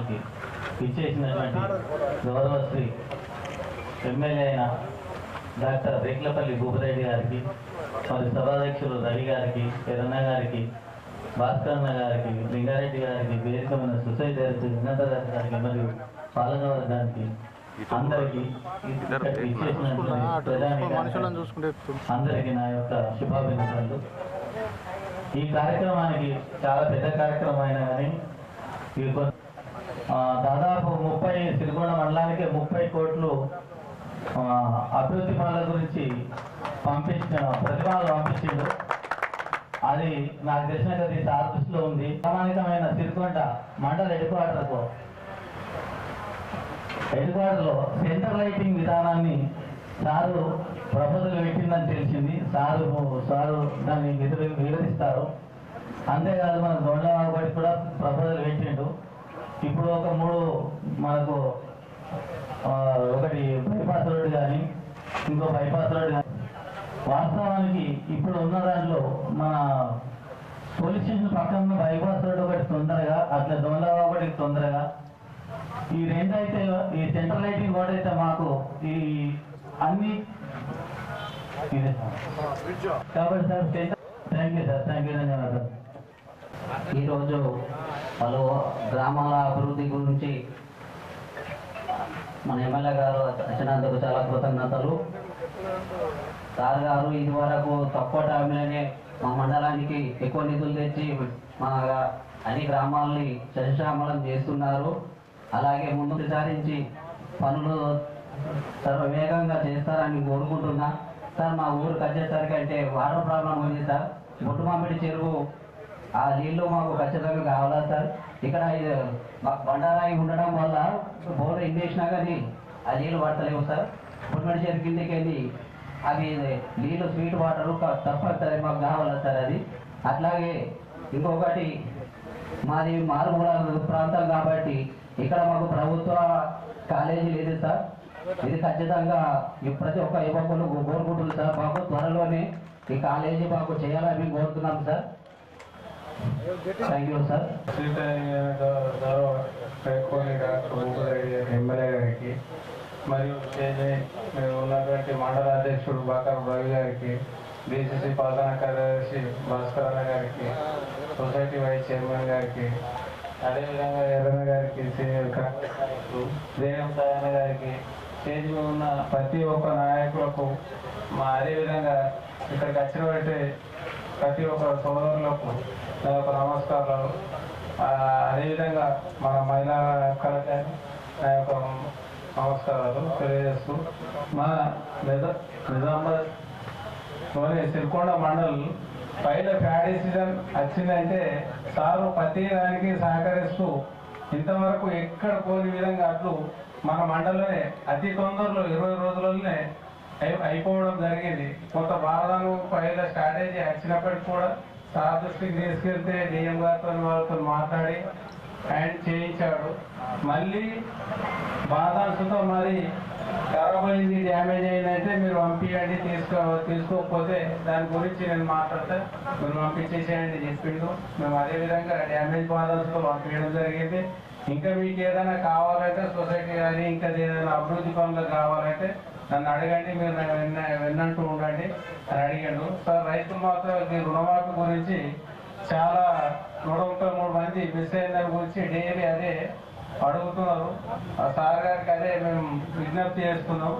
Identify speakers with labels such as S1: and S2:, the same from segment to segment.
S1: కార్యక్రమానికి ఇచ్చేసినటువంటి గౌరవశ్రీ ఎమ్మెల్యే అయిన డాక్టర్ రేట్లపల్లి భూపరెడ్డి గారికి, మరి సభాధ్యక్షులు రవి గారికి, ఎర్రన్న గారికి, భాస్కరన్న గారికి, లింగారెడ్డి గారికి, వేదికమైన సొసైటీ డైరెక్టర్ జినేందర్ గారికి మరియు పాలకవర్గానికి అందరికీ అందరికీ నా యొక్క శుభాభినందనలు. ఈ కార్యక్రమానికి చాలా పెద్ద కార్యక్రమం అయినా కానీ దాదాపు 30 సిరికొండ మండలానికి 30 కోట్లు అభివృద్ధి పనుల గురించి ప్రతిపాదనలు పంపించిండు. అది నాకు తెలిసిన కొద్ది సార్ దృష్టిలో ఉంది. ప్రామాణికమైన సిరికొండ మండల హెడ్క్వార్టర్లో సెంటర్ లైటింగ్ విధానాన్ని సారు ప్రపోజల్ పెట్టిందని తెలిసింది. సారు దాన్ని వివరిస్తారు. అంతేకాదు మన దొండవాడి కూడా ప్రపోజల్ పెట్టిండు. ఇప్పుడు ఒక 3 మనకు ఒకటి బైపాస్ రోడ్డు కానీ ఇంకో బైపాస్ రోడ్డు కానీ వాస్తవానికి ఇప్పుడు ఉన్న దాంట్లో మన పోలీస్ స్టేషన్ పక్కన బైపాస్ రోడ్డు ఒకటి తొందరగా, అట్లా దొండవా ఒకటి తొందరగా, ఈ రెండైతే ఈ సెంట్రల్ లైటింగ్ కూడా అయితే మాకు ఈ అన్ని కాబట్టి sir thank you sir, thank you, ధన్యవాదాలు.
S2: ఈరోజు పలు గ్రామాల అభివృద్ధి గురించి మన ఎమ్మెల్యే గారు వచ్చినందుకు చాలా కృతజ్ఞతలు. సార్ గారు ఇదివరకు తక్కువ టైంలోనే మా మండలానికి ఎక్కువ నిధులు తెచ్చి మా అన్ని గ్రామాలని శశశామలం చేస్తున్నారు. అలాగే ముందుకు సారించి పనులు వేగంగా చేస్తారని కోరుకుంటున్నా. సార్ మా ఊరికి వచ్చేసరికి అంటే వాటర్ ప్రాబ్లం ఉంది సార్. బొట్టుమామిడి చెరువు ఆ నీళ్లు మాకు ఖచ్చితంగా కావాలా సార్. ఇక్కడ మాకు బండారాయి ఉండడం వల్ల బోర్ ఇండేసినా కానీ ఆ నీళ్ళు పడతలేవు సార్. బొట్టుమామిడి చెరువు కిందకి వెళ్ళి అవి నీళ్ళు స్వీట్ వాటర్ తప్పనిసరి మాకు కావాలా సార్ అది. అట్లాగే ఇంకొకటి మాది మారుమూల ప్రాంతం కాబట్టి ఇక్కడ మాకు ప్రభుత్వ కాలేజీ లేదు సార్. ఇది ఖచ్చితంగా ప్రతి ఒక్క యువకులు కోరుకుంటుంది సార్. మాకు త్వరలోనే ఈ కాలేజీ మాకు చేయాలని కోరుతున్నాం sir. Thank you sir.
S3: MLA గారికి మరియు ఉన్నటువంటి మండల అధ్యక్షుడు బాకర్ రవి గారికి, బీసీసీ పాలనా కార్యదర్శి భాస్కరన్న గారికి, సొసైటీ వైస్ చైర్మన్ గారికి, అదేవిధంగా ఎర్రన్న గారికి, సీనియర్ కార్యకర్తలకు, దేవం సాయన్న గారికి, స్టేజ్ మీద ఉన్న ప్రతి ఒక్క నాయకులకు, అదేవిధంగా ఇక్కడికి వచ్చినటువంటి ప్రతి ఒక్క సోదరులకు నా యొక్క నమస్కారాలు. అదేవిధంగా మన మహిళా అక్కలకి నా యొక్క నమస్కారాలు తెలియజేస్తూ, మా నిజామాబాద్లోని సిరికొండ మండల్ పైన ప్యాడీ సీజన్ వచ్చిందంటే సారు ప్రతి దానికి సహకరిస్తూ ఇంతవరకు ఎక్కడ పోని విధంగా అట్లు మన మండలంలోనే అతి తొందరలో 20 రోజులలోనే అయిపోవడం జరిగింది. కొంత బాధను పైన స్ట్రాటజీ వచ్చినప్పటికీ కూడా సార్ దృష్టికి తీసుకెళ్తే డిఎం గారితో వాళ్ళతో మాట్లాడి హ్యాండ్ చేయించాడు. మళ్ళీ బాధాంశతో మరి ఖరాబ్ అయింది, డ్యామేజ్ అయిందంటే మీరు పంపించండి, తీసుకోకపోతే దాని గురించి నేను మాట్లాడితే మీరు పంపించేసేయండి చెప్పిండు. మేము అదేవిధంగా డ్యామేజ్ బాధాంశతో పంపించడం జరిగింది. ఇంకా మీకు ఏదైనా కావాలంటే సొసైటీ కానీ ఇంకా ఏదైనా అభివృద్ధి పనులు కావాలంటే నన్ను అడగండి, మీరు విన్నట్టు ఉండండి అని అడిగాడు సార్. రైతులు మాత్రం ఈ రుణమాఫీ గురించి చాలా 133 మంది మిస్ అయిన దాని గురించి డైలీ అదే అడుగుతున్నారు. ఆ సార్ గారికి అదే మేము విజ్ఞప్తి చేస్తున్నాం.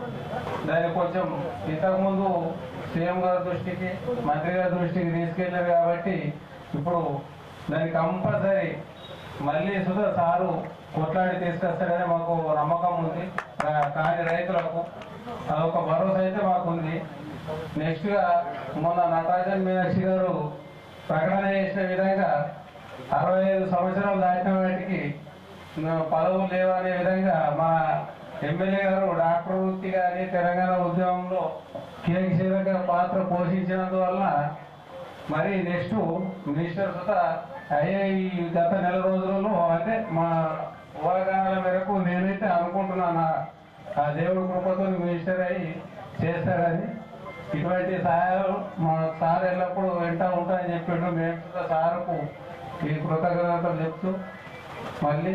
S3: దాన్ని కొంచెం ఇంతకుముందు సీఎం గారి దృష్టికి, మంత్రి గారి దృష్టికి తీసుకెళ్ళారు కాబట్టి ఇప్పుడు దాన్ని కంపల్సరీ మళ్ళీ సుధా సారు కొట్లాడి తీసుకొస్తారని మాకు నమ్మకం ఉంది. కానీ రైతులకు అదొక భరోసా అయితే మాకుంది. నెక్స్ట్గా మొన్న నటరాజన్ మీనాక్షి గారు ప్రకటన చేసిన విధంగా 65 సంవత్సరాలు దాటిన వాటికి పదవులు లేవనే విధంగా మా ఎమ్మెల్యే గారు డాక్టర్ వృత్తి కానీ తెలంగాణ ఉద్యమంలో కీలక పాత్ర పోషించినందువల్ల మరి నెక్స్ట్ మినిస్టర్ సుతా అయ్యే ఈ గత నెల రోజులలో అంటే మా ఊహాగానాల మేరకు నేనైతే అనుకుంటున్నాను ఆ దేవుడి కృపతో మినిస్టర్ అయ్యి చేస్తారని. ఇటువంటి సహాయాలు మా సార్ ఎల్లప్పుడూ వెంట ఉంటాయని చెప్పిండు. మేము సార్కు ఈ కృతజ్ఞతలు చెప్తూ మళ్ళీ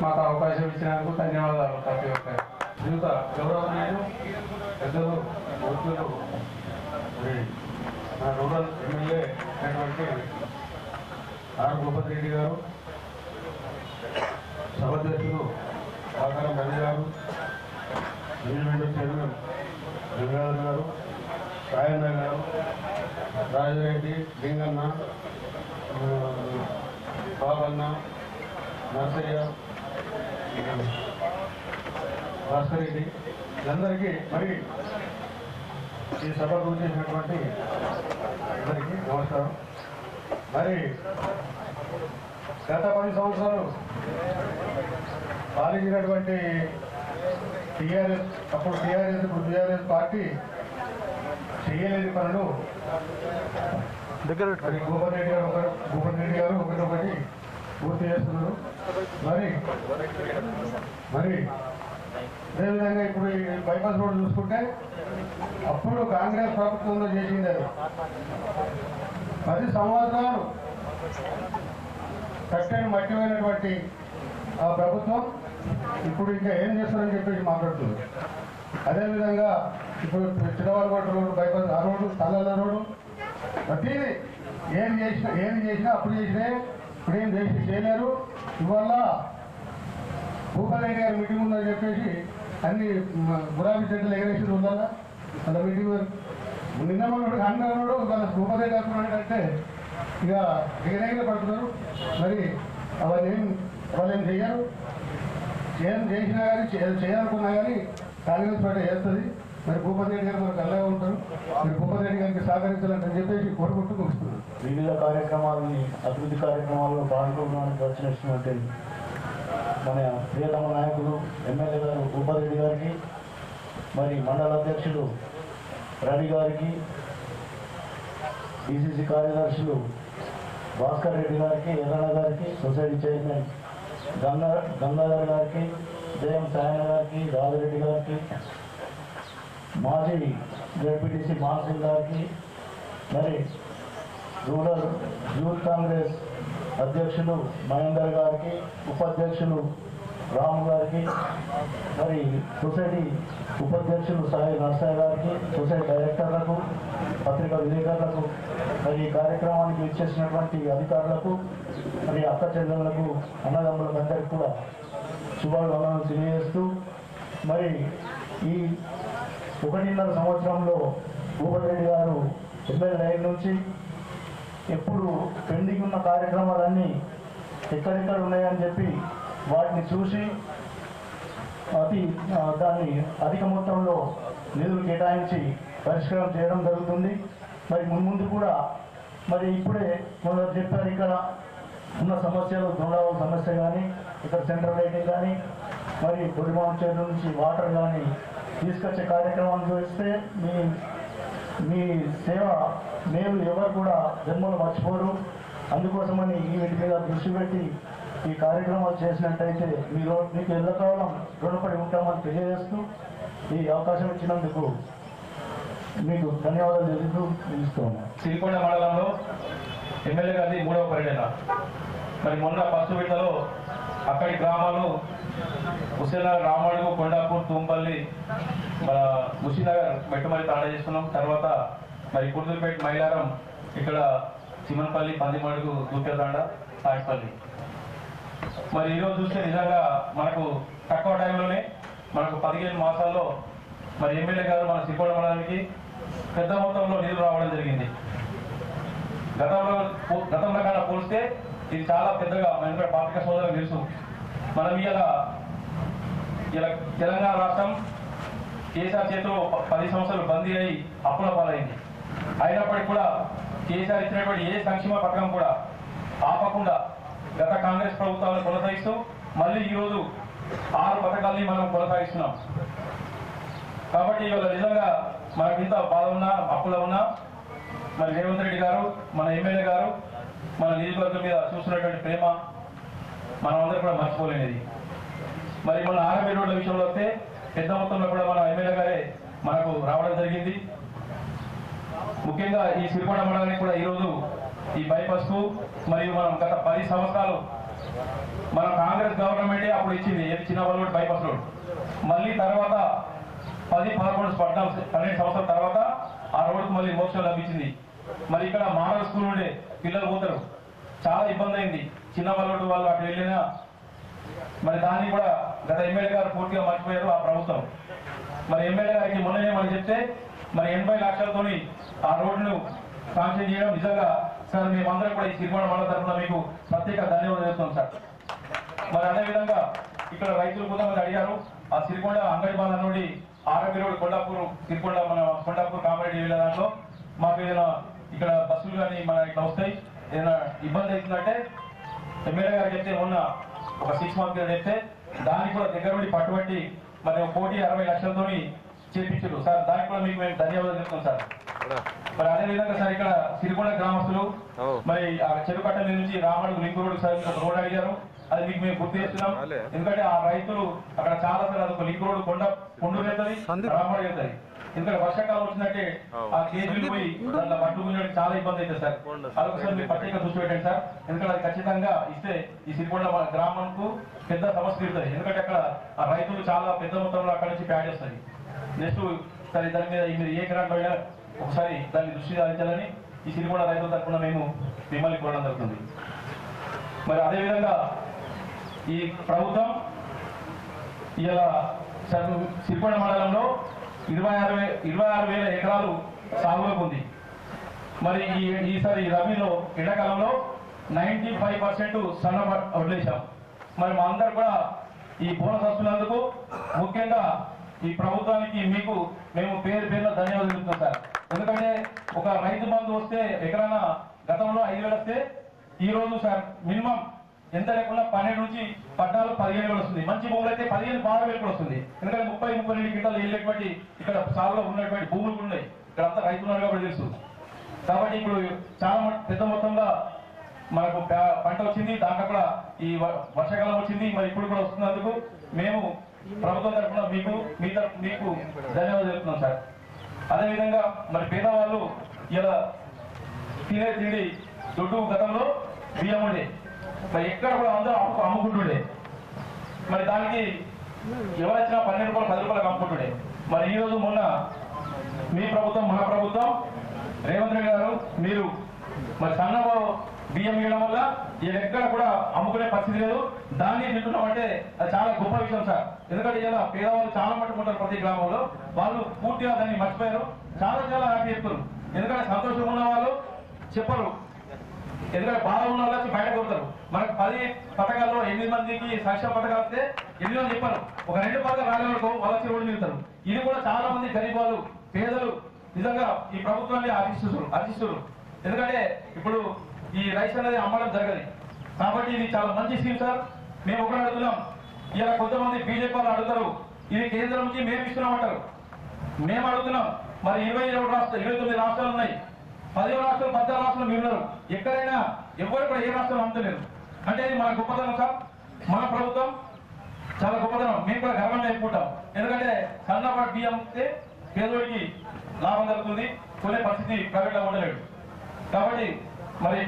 S3: మాకు అవకాశం ఇచ్చినందుకు ధన్యవాదాలు. ప్రతి ఒక్క జీవిత గౌరవనీయులు పెద్దలు భక్తులు మన రూరల్ ఎమ్మెల్యే అయినటువంటి ఆర్ భూపతి రెడ్డి గారు, సభాధ్యక్షులు ఆకారం రవి గారు, న్యూజిలాండ్ చైర్మన్ గంగాధర్ గారు, సాయన్న గారు, రాజరెడ్డి, లింగన్న, బాబన్న, నర్సయ్య, భాస్కర్ రెడ్డి, వీళ్ళందరికీ మరి ఈ సభకు చేసినటువంటి అందరికీ నమస్కారం. మరి గత 10 సంవత్సరాలు పాలించినటువంటి టీఆర్ఎస్, అప్పుడు టీఆర్ఎస్, ఇప్పుడు టీఆర్ఎస్ పార్టీ చేయలేని పనులు మరి భూపతి రెడ్డి గారు ఒకటి పూర్తి చేస్తున్నారు. మరి అదేవిధంగా ఇప్పుడు ఈ బైపాస్ రోడ్ చూసుకుంటే అప్పుడు కాంగ్రెస్ ప్రభుత్వంలో చేసింది అది 10 సంవత్సరాలు కట్టని మట్టిపోయినటువంటి ఆ ప్రభుత్వం ఇప్పుడు ఇంకా ఏం చేస్తారని చెప్పేసి మాట్లాడుతుంది. అదేవిధంగా ఇప్పుడు చిన్నవాళ్ళగొట్ట రోడ్డు, బైపాస్ ఆ రోడ్డు, తల్లల రోడ్డు, ప్రతిదీ ఏది చేసినా అప్పుడు చేసినా ఇప్పుడు ఏం చేయలేరు. ఇవాళ భూపతి రెడ్డి గారి మీటింగ్ ఉందని చెప్పేసి అన్ని గులాబీ చెట్లు ఎగరేసి ఉండాలా అలా మీటింగ్ నిన్న మొన్నడు అన్నాడు వాళ్ళ భూపతి రెడ్డి అంటే ఇక ఎగరేగిన పడుతున్నారు. మరి వాళ్ళు ఏం చెయ్యరు. చేసినా కానీ చేయాలనుకున్నా కానీ కాంగ్రెస్ పార్టీ చేస్తుంది. మరి భూపతి రెడ్డి గారు మనకు అలాగే ఉంటారు. మరి భూపతి రెడ్డి గారికి సహకరించాలని చెప్పేసి కోరుకుంటూ ముగిస్తున్నారు.
S4: వివిధ కార్యక్రమాలని, అభివృద్ధి కార్యక్రమాల్లో పాల్గొనడానికి వచ్చినటువంటి మన ప్రియతమ నాయకులు ఎమ్మెల్యే గారు భూపతి రెడ్డి గారికి, మరి మండల అధ్యక్షులు రవి గారికి, డిసిసి కార్యదర్శులు భాస్కర్ రెడ్డి గారికి, ఎర్రన్న గారికి, సొసైటీ చైర్మన్ గంగాధర్ గారికి, జయం సాయన్న గారికి, రాజరెడ్డి గారికి, మాజీ జెడ్పీటీసీ మాన్సింగ్ గారికి, మరి రూరల్ యూత్ కాంగ్రెస్ అధ్యక్షులు మహేందర్ గారికి, ఉపాధ్యక్షులు రాము గారికి, మరి సొసైటీ ఉపాధ్యక్షులు సాయి నర్సయ్య గారికి, సొసైటీ డైరెక్టర్లకు, పత్రికా విలేకరులకు, మరి ఈ కార్యక్రమానికి ఇచ్చేసినటువంటి అధికారులకు, మరి అక్క చెల్లెళ్లకు, అన్నదమ్ములకు అందరికీ కూడా శుభాకాంక్షలు తెలియజేస్తూ, మరి ఈ 1.5 సంవత్సరంలో భూపతి రెడ్డి గారు ఎమ్మెల్యే లైన్ నుంచి ఎప్పుడు పెండింగ్ ఉన్న కార్యక్రమాలన్నీ ఎక్కడెక్కడ ఉన్నాయని చెప్పి వాటిని చూసి దాన్ని అధిక మొత్తంలో నిధులు కేటాయించి పరిష్కారం చేయడం జరుగుతుంది. మరి ముందు కూడా మరి ఇప్పుడే కొందరు చెప్పారు, ఇక్కడ ఉన్న సమస్యలు దొండవాళ్ళ సమస్య కానీ, ఇక్కడ సెంట్రల్ లైటింగ్ కానీ, మరి పొడిమాన్ చెరువు నుంచి వాటర్ కానీ తీసుకొచ్చే కార్యక్రమాన్ని చూస్తే మీ సేవ మేము ఎవరు కూడా జన్మలు మర్చిపోరు. అందుకోసమని ఈ వీటి మీద దృష్టి పెట్టి ఈ కార్యక్రమాలు చేసినట్టయితే మీకు ఎల్లకాలం రుణపడి ఉంటామని తెలియజేస్తూ ఈ అవకాశం ఇచ్చినందుకు మీకు ధన్యవాదాలు తెలుపుతూ నిలుస్తున్నాను.
S5: సిరికొండ మండలంలో ఎమ్మెల్యే గారి 3వ పర్యటన. మరి మొన్న ఫస్ట్ విడతలో అక్కడి గ్రామాలు హుస్సేనగర్, రామడుగు, కొండాపూర్, తుంపల్లి, మన ముషీనగర్ మెట్టుమల్లి తాడా చేస్తున్నాం. తర్వాత మరి కుర్దుపేట, మైలారం, ఇక్కడ సిమన్పల్లి, పందిమడుగు, దూకేతాండ, తాటిపల్లి. మరి ఈరోజు చూస్తే నిజంగా మనకు తక్కువ టైంలోనే మనకు 15 మాసాల్లో మరి ఎమ్మెల్యే గారు మన సిరికొండ మండలానికి పెద్ద మొత్తంలో నిధులు రావడం జరిగింది. గతంలో కన్నా పోలిస్తే ఇది చాలా పెద్దగా మన పాత్రిక సోదరులకు తెలుసు. మనం ఇలా తెలంగాణ రాష్ట్రం కేసీఆర్ చేతిలో 10 సంవత్సరాలు బందీ అయి అప్పుల పాలైంది. అయినప్పటికీ కూడా కేసీఆర్ ఇచ్చినటువంటి ఏ సంక్షేమ పథకం కూడా ఆపకుండా గత కాంగ్రెస్ ప్రభుత్వాలను కొనసాగిస్తూ మళ్ళీ ఈరోజు 6 పథకాలని మనం కొనసాగిస్తున్నాం. కాబట్టి ఇవాళ నిజంగా మనకి ఇంత బాధ ఉన్నా, అప్పులో ఉన్నా, మరి రేవంత్ రెడ్డి గారు, మన ఎమ్మెల్యే గారు మన నియోజకవర్గం మీద చూస్తున్నటువంటి ప్రేమ మనం అందరూ కూడా మర్చిపోలేనిది. మరి మన ఆర్ఎంబీ రోడ్ల విషయంలో వస్తే పెద్ద మొత్తంలో కూడా మన ఎమ్మెల్యే గారే మనకు రావడం జరిగింది. ముఖ్యంగా ఈ సిరికొండ మండలానికి కూడా ఈరోజు ఈ బైపాస్కు మరియు మనం గత 10 సంవత్సరాలు మన కాంగ్రెస్ గవర్నమెంటే అప్పుడు ఇచ్చింది ఏది చిన్న వాళ్ళు బైపాస్ రోడ్. మళ్ళీ తర్వాత 12 సంవత్సరాల తర్వాత ఆ రోడ్డుకు మళ్ళీ మోక్షం లభించింది. మరి ఇక్కడ మోడల్ స్కూల్ ఉండే పిల్లలు పోతారు, చాలా ఇబ్బంది అయింది. చిన్న వాళ్ళు అటు వెళ్ళినా మరి దాన్ని కూడా గత ఎమ్మెల్యే గారు పూర్తిగా మర్చిపోయారు ఆ ప్రభుత్వం. మరి ఎమ్మెల్యే గారికి మొన్ననే మనం చెప్తే మరి 80 లక్షలతోని ఆ రోడ్డును శాంక్షన్ చేయడం నిజంగా సార్ మేమందరం కూడా ఈ సిరికొండ మండల తరఫున మీకు ప్రత్యేక ధన్యవాదాలు చెప్తాం సార్. మరి అదేవిధంగా ఇక్కడ రైతులు కొంతమంది అడిగారు, ఆ సిరికొండ అంగడి బాధ నుండి ఆర్ఎంపీ రోడ్ కొండాపూర్ సిరికొండ మన కొండాపూర్ కామారెడ్డి వెళ్ళే దాంట్లో మాకు ఏదైనా ఇక్కడ బస్సులు కానీ మన ఇట్లా వస్తాయి, ఏదైనా ఇబ్బంది అవుతుందంటే ఎమ్మెల్యే గారు చెప్తే ఉన్న ఒక 6 మంత్స్ చెప్తే దానికి కూడా దగ్గర నుండి పట్టుబట్టి మరి 1,60,00,000తోని చేపించారు సార్. దానికి కూడా మీకు మేము ధన్యవాదాలు చెప్తాం సార్. మరి అదేవిధంగా సార్ ఇక్కడ సిరికొండ గ్రామస్తులు మరి ఆ చెరుకట్ట మీద నుంచి Ramadugu link road sir road అడిగారు, అది మీకు మేము గుర్తు చేస్తున్నాం. ఎందుకంటే ఆ రైతులు అక్కడ చాలా సార్ అదొక లింక్ రోడ్ కొండూరు వెళ్తుంది, రామడు వెళ్తుంది. ఎందుకంటే వర్షాకాలం వచ్చినట్టే ఆ కేజీలు పోయి దాంట్లో పట్టుకునే చాలా ఇబ్బంది అవుతుంది సార్. అదొకసారి మీరు ప్రత్యేక దృష్టి పెట్టండి సార్. ఎందుకంటే అది ఖచ్చితంగా ఇస్తే ఈ సిరికొండ గ్రామంకు పెద్ద సమస్య తీరుతుంది. ఎందుకంటే అక్కడ ఆ రైతులు చాలా పెద్ద మొత్తంలో అక్కడ నుంచి ప్యాడ్ చేస్తుంది. నెక్స్ట్ సరే దాని మీద మీరు ఏ గ్రాంట్లో అయినా ఒకసారి దాన్ని దృష్టి సారించాలని ఈ సిరికొండ రైతుల తరఫున మేము మిమ్మల్ని కోరడం జరుగుతుంది. మరి అదేవిధంగా ఈ ప్రభుత్వం ఇలా సిరికొండ మండలంలో 26,000 ఎకరాలు సాగులోకి ఉంది. మరి ఈసారి రబీలో ఎండాకాలంలో 95% సన్న వదిలేశాం. మరి మా అందరు కూడా ఈ బోనస్ వస్తున్నందుకు ముఖ్యంగా ఈ ప్రభుత్వానికి మీకు మేము పేరున ధన్యవాదాలు చెప్తున్నాం సార్. ఎందుకంటే ఒక రైతు బంధు వస్తే ఎకరాన గతంలో 5,000 వస్తే ఈ రోజు సార్ మినిమం ఎంత లేకుండా 12 నుంచి 14, 15 వస్తుంది. మంచి భూములు అయితే 15-12 కూడా వస్తుంది. ఎందుకంటే 30-32 క్వింటాలు వెళ్ళేటువంటి ఇక్కడ సాగులో ఉన్నటువంటి భూములు ఉన్నాయి. ఇక్కడ అంతా రైతులు ఉన్నారు కాబట్టి తెలుసు. కాబట్టి ఇప్పుడు చాలా పెద్ద మొత్తంలో మనకు పంట వచ్చింది, దాంట్లో కూడా ఈ వర్షాకాలం వచ్చింది, మరి ఇప్పుడు కూడా వస్తున్నందుకు మేము ప్రభుత్వం తరఫున మీకు ధన్యవాదాలు చెప్తున్నాం సార్. అదేవిధంగా మరి పేదవాళ్ళు ఇలా తినే తిండి దొడ్డు గతంలో బియ్యం ఉండే, మరి ఎక్కడ కూడా అందరూ అమ్ముకుంటుండే. మరి దానికి ఎవరైనా 12 రూపాయలు 10 రూపాయలకు అమ్ముకుంటుండే. మరి ఈ రోజు మొన్న మీ ప్రభుత్వం మన ప్రభుత్వం రేవంత్ రెడ్డి గారు మీరు మరి సన్న బియ్యం ఇవ్వడం వల్ల ఎక్కడ కూడా అమ్ముకునే పరిస్థితి లేదు. దాన్ని తింటున్నామంటే అది చాలా గొప్ప విషయం సార్. ఎందుకంటే ఇలా పేదవాళ్ళు చాలా మట్టుకుంటారు ప్రతి గ్రామంలో, వాళ్ళు పూర్తిగా దాన్ని మర్చిపోయారు. చాలా హ్యాపీ చెప్తారు. ఎందుకంటే సంతోషం ఉన్న వాళ్ళు చెప్పరు, ఎందుకంటే బాధ ఉన్న వాళ్ళు వచ్చి బయట కొడతారు. మనకు 10 పథకాల్లో 8 మందికి సంక్షేమ పథకాలు వస్తే 8 మంది చెప్పారు, ఒక 2 పథకాలు రాలేవాళ్ళకు వాళ్ళకి రోడ్డు మిగుతారు. ఇది కూడా చాలా మంది గరీబ్ వాళ్ళు పేదలు నిజంగా ఈ ప్రభుత్వాన్ని ఆశిస్తున్నారు. ఎందుకంటే ఇప్పుడు ఈ రైస్ అనేది అమ్మడం జరగదు కాబట్టి ఇది చాలా మంచి స్కీమ్ సార్. మేము ఒకటి అడుగుతున్నాం, ఇలా కొంతమంది బీజేపీ వాళ్ళు అడుగుతారు ఇది కేంద్రం నుంచి మేము ఇస్తున్నామంటారు. మేము అడుగుతున్నాం, మరి 29 రాష్ట్రాలు ఉన్నాయి, 10 రాష్ట్రాలు 14 రాష్ట్రాలు మీరు ఉన్నారు. ఎక్కడైనా ఎవరు కూడా ఏ రాష్ట్రం అమ్మలేరు అంటే ఇది మన గొప్పతనం సార్. మన ప్రభుత్వం చాలా గొప్పతనం, మేము కూడా గర్వంగా చెప్పుకుంటాం. ఎందుకంటే సన్నపాటి బియ్యం ఇస్తే పేదోడికి లాభం జరుగుతుంది, కొనే పరిస్థితి ప్రైవేట్లో ఉండలేడు. కాబట్టి మరి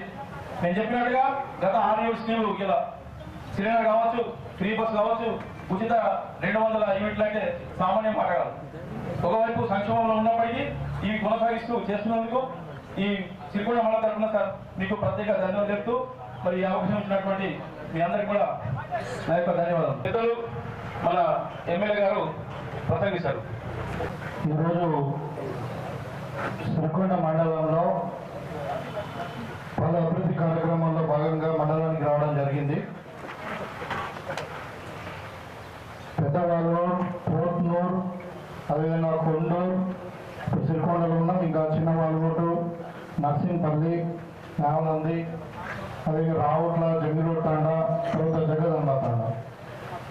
S5: నేను చెప్పినట్టుగా గత 6 స్కీములు ఇలా సిలిండర్ కావచ్చు, ఫ్రీ బస్ కావచ్చు, ఉచిత 200 యూనిట్లు అంటే సామాన్యం మాట కాదు. ఒకవైపు సంక్షేమంలో ఉన్నప్పటికీ ఇవి కొనసాగిస్తూ చేస్తున్నందుకు ఈ సిరికొండ మండలం తరఫున సార్ మీకు ప్రత్యేక ధన్యవాదాలు చెప్తూ మరి ఈ అవకాశం ఇచ్చినటువంటి మీ అందరికీ కూడా నా యొక్క ధన్యవాదాలు. పెద్దలు మన ఎమ్మెల్యే గారు ప్రసంగిస్తారు.
S4: ఈరోజు సిరికొండ మండలంలో పలు అభివృద్ధి కార్యక్రమాల్లో భాగంగా మండలానికి రావడం జరిగింది. పెద్దవాళ్ళూరు, పోట్నూరు, అదేవిధంగా కొండూరు, సిరికొండలో ఉన్నాం. ఇంకా చిన్న వాల్గోటు, నర్సింగ్పల్లి, నావనంది, అదేవిధంగా రావుట్ల, జంగిరోడ్ తాండా, తర్వాత జగదంబ తాండా,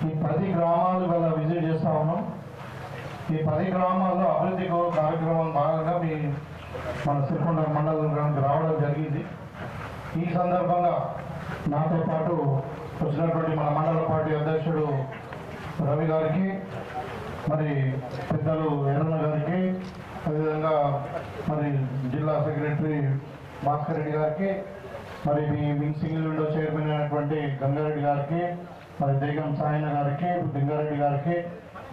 S4: ఈ 10 గ్రామాలు గల విజిట్ చేస్తా ఉన్నాం. ఈ 10 గ్రామాల్లో అభివృద్ధి కార్యక్రమం భాగంగా మన సిరికొండ మండలానికి రావడం జరిగింది. ఈ సందర్భంగా నాతో పాటు వచ్చినటువంటి మన మండల పార్టీ అధ్యక్షుడు రవి గారికి, మరి పెద్దలు ఎర్రన్న గారికి, అదేవిధంగా మరి జిల్లా సెక్రటరీ భాస్కర్ రెడ్డి గారికి, మరి మీ వింగ్ సింగిల్ విండో చైర్మన్ అయినటువంటి గంగారెడ్డి గారికి, మరి దేగం సాయన గారికి, లింగారెడ్డి గారికి,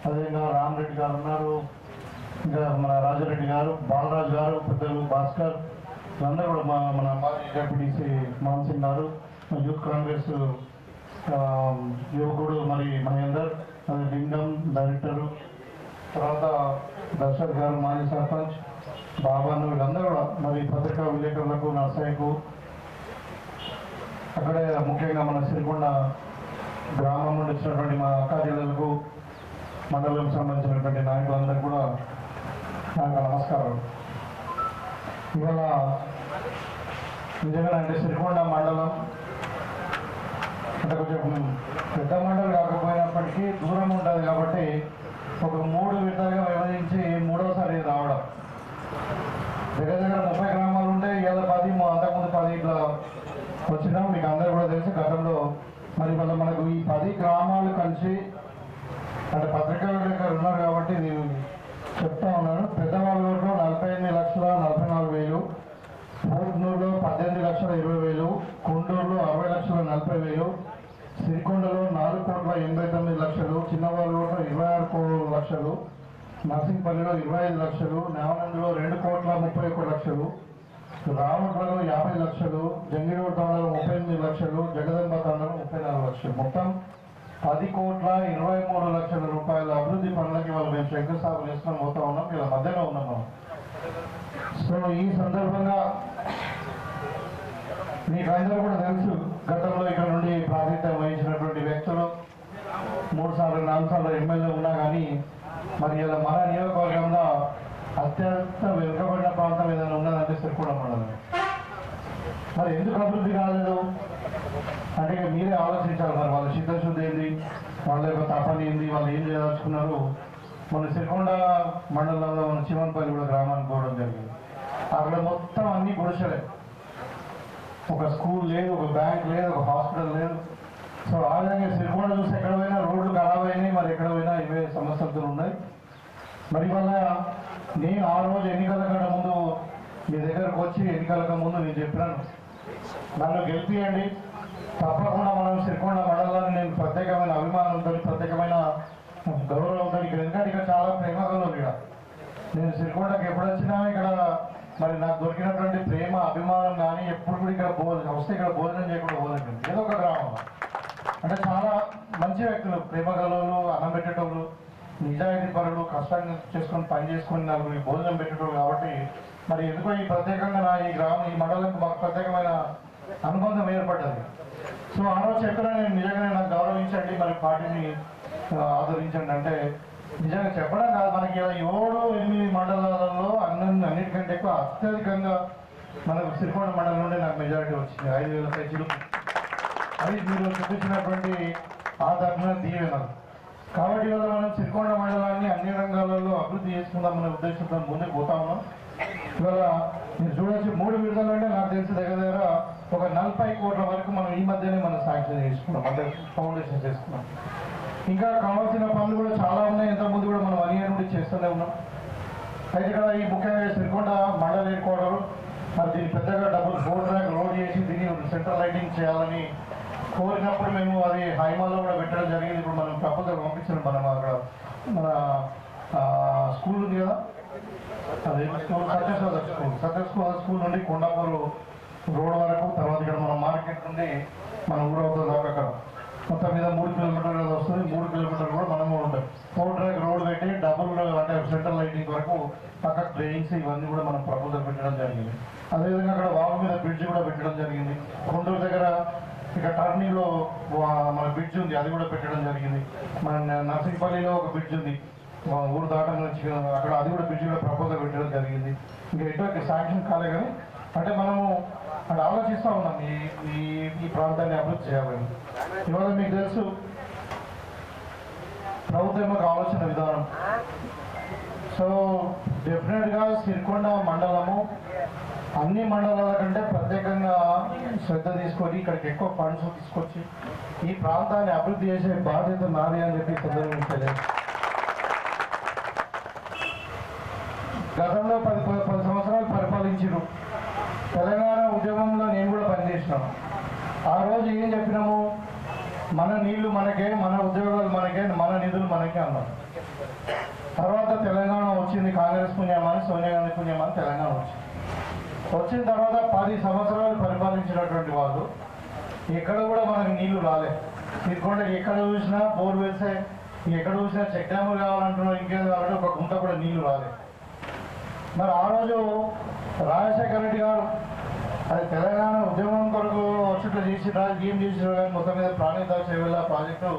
S4: అదేవిధంగా రామరెడ్డి గారు ఉన్నారు, ఇంకా మన రాజారెడ్డి గారు, బాలరాజు గారు, పెద్దలు భాస్కర్, వీళ్ళందరూ కూడా మన మాజీ డిప్యూటీసీ మాన్ సింగ్ గారు, యూత్ కాంగ్రెస్ యువకుడు మరి మహేందర్, అదే లింగం డైరెక్టరు, తర్వాత దర్శక్ గారు మాజీ సర్పంచ్, బాబాను, వీళ్ళందరూ కూడా మరి పత్రికా విలేకరులకు, నర్సయ్యకు, అక్కడే ముఖ్యంగా మన సిరికొండ గ్రామం నుండి వచ్చినటువంటి మా అక్కా జిల్లాలకు, మండలం సంబంధించినటువంటి నాయకులందరూ కూడా నాకు నమస్కారం. ఇవాళ నిజంగా అంటే సిరికొండ మండలం అంటే కొంచెం పెద్ద మండలం కాకపోయినప్పటికీ దూరం ఉంటుంది కాబట్టి ఒక 3 విడతలుగా విభజించి 3వసారి రావడం. దగ్గర 30 గ్రామాలు ఉంటే ఇవాళ 10, అంతకుముందు 10 ఇట్లా వచ్చినాం. మీకు అందరూ కూడా తెలుసు గతంలో. మరి వల్ల మనకు ఈ 10 గ్రామాలు కలిసి అంటే పత్రికా విలేకరులు ఉన్నారు కాబట్టి నేను చెప్తా ఉన్నాను. పెద్దవాళ్ళ ఊరిలో 48,44,000, పూర్నూరులో 18,20,000, కొండూరులో 60,40,000, సిరికొండలో 4,89,00,000, చిన్నవాళ్ళ ఊరిలో 26 లక్షలు, నర్సింగ్పల్లిలో 25 లక్షలు, నేవనందులో 2,31,00,000, రామట్లలో 50 లక్షలు, జంగిడూరు తండలో 38 లక్షలు, జగదంబ తండలో 34 లక్షలు, మొత్తం 10,23,00,000 రూపాయల అభివృద్ధి పనులకి వాళ్ళు మేము శంకుస్థాపన చేసుకొని పోతా ఉన్నాం. ఇలా మధ్యలో ఉన్నాం మనం. సో ఈ సందర్భంగా మీకు అందరూ కూడా తెలుసు, గతంలో ఇక్కడ నుండి ప్రాతినిధ్యం వహించినటువంటి వ్యక్తులు 3 సార్లు 4 సార్లు ఎమ్మెల్యే ఉన్నా కానీ మరి ఇలా మన నియోజకవర్గంలో అత్యంత వెనుకబడిన ప్రాంతం ఏదైనా ఉన్నదంటే సిరికొండ మండలం. మరి ఎందుకు అభివృద్ధి కాలేదు అంటే మీరే ఆలోచించాలి. మరి వాళ్ళ చిత్తశుద్ధి ఏంది, వాళ్ళ యొక్క తపన ఏంది, వాళ్ళు ఏం చేయదలుచుకున్నారు. మన సిరికొండ మండలంలో మన చివన్పల్లి కూడా గ్రామానికి పోవడం జరిగింది. అక్కడ మొత్తం అన్ని గుడిసెలే, ఒక స్కూల్ లేదు, ఒక బ్యాంక్ లేదు, ఒక హాస్పిటల్ లేదు. సో ఆ విధంగా సిరికొండ చూసి ఎక్కడ పోయినా రోడ్లు ఖరాబ్ అయినాయి, మరి ఎక్కడ పోయినా ఇవే సమస్యలతో ఉన్నాయి. మరి వల్ల నేను ఆ రోజు ఎన్నికల కంటే ముందు మీ దగ్గరకు వచ్చి ఎన్నికలకు ముందు నేను చెప్పినాను, నన్ను గెలిపియండి, తప్పకుండా మనం సిరికొండ మండలాన్ని నేను ప్రత్యేకమైన అభిమానంతో, ప్రత్యేకమైన గౌరవంతో, ఎందుకంటే ఇక్కడ చాలా ప్రేమగా ఇక్కడ నేను సిరికొండకి ఎప్పుడు వచ్చినా ఇక్కడ మరి నాకు దొరికినటువంటి ప్రేమ అభిమానం కానీ ఎప్పుడు కూడా ఇక్కడ వస్తే ఇక్కడ భోజనం చేయకుండా పోదండి. ఏదో ఒక గ్రామం అంటే చాలా మంచి వ్యక్తులు, ప్రేమ గలవులు, అన్నం పెట్టేటోళ్ళు, నిజాయితీ పరులు, కష్టంగా చేసుకొని పని చేసుకొని నలుగురికి భోజనం పెట్టేటోళ్ళు. కాబట్టి మరి ఎందుకో ఈ ప్రత్యేకంగా నా ఈ గ్రామం ఈ మండలంకి మాకు ప్రత్యేకమైన అనుబంధం ఏర్పడ్డది. సో ఆ రోజు చెప్పిన నేను నిజంగానే నాకు గౌరవించండి, మరి పార్టీని ఆదరించండి అంటే నిజంగా చెప్పడం కాదు. మనకి 7-8 మండలాలలో అన్నిటికంటే ఎక్కువ అత్యధికంగా మనకు సిరికొండ మండలం నుండి నాకు మెజారిటీ వచ్చింది, 5,000 పైచీలు. అది మీరు చూపించినటువంటి ఆదరణ దీవెనలు. కాబట్టి ఇవాళ మనం సిరికొండ మండలాన్ని అన్ని రంగాలలో అభివృద్ధి చేసుకుందామనే ఉద్దేశంతో ముందుకు పోతా ఉన్నాం. ఇవాళ మీరు చూడొచ్చు 3 విడుదల అంటే నాకు తెలిసి దగ్గర ఒక 40 కోట్ల వరకు మనం ఈ మధ్యనే మనం శాంక్షన్ చేసుకున్నాం, అంటే ఫౌండేషన్ చేసుకున్నాం. ఇంకా కావాల్సిన పనులు కూడా చాలా ఉన్నాయి. ఇంతకుముందు కూడా మనం 1 ఇయర్ నుండి చేస్తూనే ఉన్నాం. అయితే ఇక్కడ ఈ ముఖ్యంగా సిరికొండ మండల హెడ్ క్వార్టర్ మరి దీన్ని పెద్దగా డబుల్ 4 ట్రాక్ రోడ్ చేసి దీన్ని సెంట్రల్ లైటింగ్ చేయాలని కోరినప్పుడు మేము అది హైమాలో కూడా పెట్టడం జరిగింది. ఇప్పుడు మనం ప్రపోజల్ పంపించాం. మనం అక్కడ మన స్కూల్ ఉంది కదా, అదే స్కూల్ సత్యశోధ స్కూల్ నుండి కొండాపూర్ రోడ్ వరకు, తర్వాత ఇక్కడ మన మార్కెట్ నుండి మన ఊరవుతుంది దాకా అక్కడ మొత్తం మీద 3 కిలోమీటర్లు వస్తుంది. 3 కిలోమీటర్లు కూడా మనము ఉంటాం. 4 ట్రాక్ రోడ్ పెట్టి డబుల్ అంటే సెంట్రల్ లైటింగ్ వరకు పక్కకు డ్రైన్స్ ఇవన్నీ కూడా మనం ప్రపోజల్ పెట్టడం జరిగింది. అదేవిధంగా అక్కడ వాగు మీద బ్రిడ్జ్ కూడా పెట్టడం జరిగింది. కొండూరు దగ్గర ఇక టర్నింగ్లో మన బ్రిడ్జ్ ఉంది, అది కూడా పెట్టడం జరిగింది. మన నర్సింగ్పల్లిలో ఒక బ్రిడ్జ్ ఉంది, ఊరు దాటం నుంచి అక్కడ, అది కూడా బ్రిడ్జ్ కూడా ప్రపోజల్ పెట్టడం జరిగింది. ఇంకా ఎటువంటి శాంక్షన్ కాలే కానీ అంటే మనము అక్కడ ఆలోచిస్తూ ఉన్నాం ఈ ప్రాంతాన్ని అభివృద్ధి చేయాలని. ఇవాళ మీకు తెలుసు ప్రభుత్వం యొక్క ఆలోచన విధానం. సో డెఫినెట్గా సిరికొండ మండలము అన్ని మండలాల కంటే ప్రత్యేకంగా శ్రద్ధ తీసుకొని ఇక్కడికి ఎక్కువ ఫండ్స్ తీసుకొచ్చి ఈ ప్రాంతాన్ని అభివృద్ధి చేసే బాధ్యత నాది అని చెప్పి సందర్భించలేదు. గతంలో 10 సంవత్సరాలు పరిపాలించారు. తెలంగాణ ఉద్యమంలో నేను కూడా పనిచేసిన. చేసినాం. ఆ రోజు ఏం చెప్పినాము, మన నీళ్లు మనకే, మన ఉద్యోగాలు మనకే, మన నిధులు మనకే అన్నాం. తర్వాత తెలంగాణ వచ్చింది, కాంగ్రెస్ పుణ్యమని, సోనియా గాంధీ పుణ్యమని తెలంగాణ వచ్చిన తర్వాత 10 సంవత్సరాలు పరిపాలించినటువంటి వాళ్ళు ఎక్కడ కూడా మనకు నీళ్లు రాలే. తీసుకుంటే ఎక్కడ చూసినా బోర్వెల్సే, ఎక్కడ చూసినా చెక్ డ్యాములు కావాలంటున్నారు, ఇంకేం కావాలంటే ఒక గుంట కూడా నీళ్లు రాలే. మరి ఆ రోజు రాజశేఖర రెడ్డి గారు అది తెలంగాణ ఉద్యమం కొరకు వచ్చేట్లు చేసినా ఏం చేసినా కానీ మొత్తం మీద ప్రాణహిత చేవేళ ప్రాజెక్టు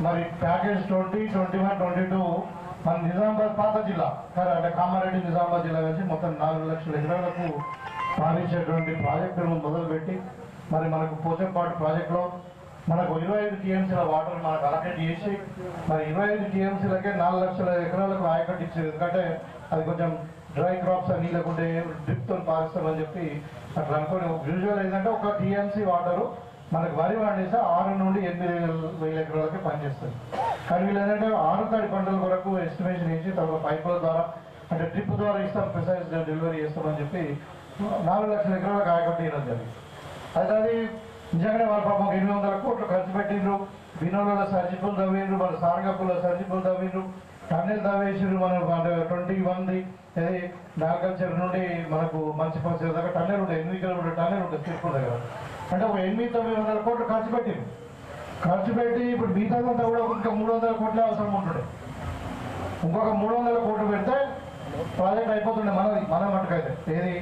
S4: మరి ప్యాకేజ్ 20, 21, 22 మన నిజామాబాద్ పాత జిల్లా అంటే కామారెడ్డి నిజామాబాద్ జిల్లా కలిసి మొత్తం 4 లక్షల ఎకరాలకు పాలించేటువంటి ప్రాజెక్టును మొదలుపెట్టి మరి మనకు పోచంపాటు ప్రాజెక్టులో మనకు 25 టీఎంసీల వాటర్ మనకు అలకేట్ చేసి మరి 25 టీఎంసీలకే 4 లక్షల ఎకరాలకు ఆయకట్టు ఇచ్చేది. ఎందుకంటే అది కొంచెం డ్రై క్రాప్స్ అని లేకుంటే డ్రిప్తో పారిస్తామని చెప్పి అట్లా అనుకోని యూజువల్ ఏంటంటే ఒక టీఎంసీ వాటరు మనకు వరి పండిస్తే 6 నుండి 8,000 ఎకరాలకి పనిచేస్తుంది. కానీ వీళ్ళు ఏంటంటే 6 తడి పంటల కొరకు ఎస్టిమేషన్ వేసి తర్వాత పైపుల ద్వారా అంటే డ్రిప్ ద్వారా ఇస్తాం, ప్రిసైజ్ డెలివరీ చేస్తామని చెప్పి 4 లక్షల ఎకరాలకు ఆయకట్టు ఇవ్వడం జరిగింది. అయితే అది నిజంగానే వాళ్ళ పాపం 800 కోట్లు ఖర్చు పెట్టిండ్రు. బినోలలో సర్జిపుల్ తవ్విండ్రు, మన సారగప్పులో సర్జిపుల్ తవ్విండ్రు, టన్నెల్ తవ్వేసిండ్రు. మనం 21 అది నాగల్చర్ నుండి మనకు మంచి పరిస్థితి దాకా టన్నెల్ ఉంటుంది, 8 కిలోమీటర్ టన్నెల్ ఉంటుంది తిరుపతి దగ్గర. అంటే ఒక 800-900 కోట్లు ఖర్చు పెట్టిండ్రు. ఖర్చు పెట్టి ఇప్పుడు మిగతాదంతా కూడా ఇంకా 300 కోట్లే అవసరం ఉంటుండే. ఇంకొక 300 కోట్లు పెడితే ప్రాజెక్ట్ అయిపోతుండే మన మటుకైతే. ఏది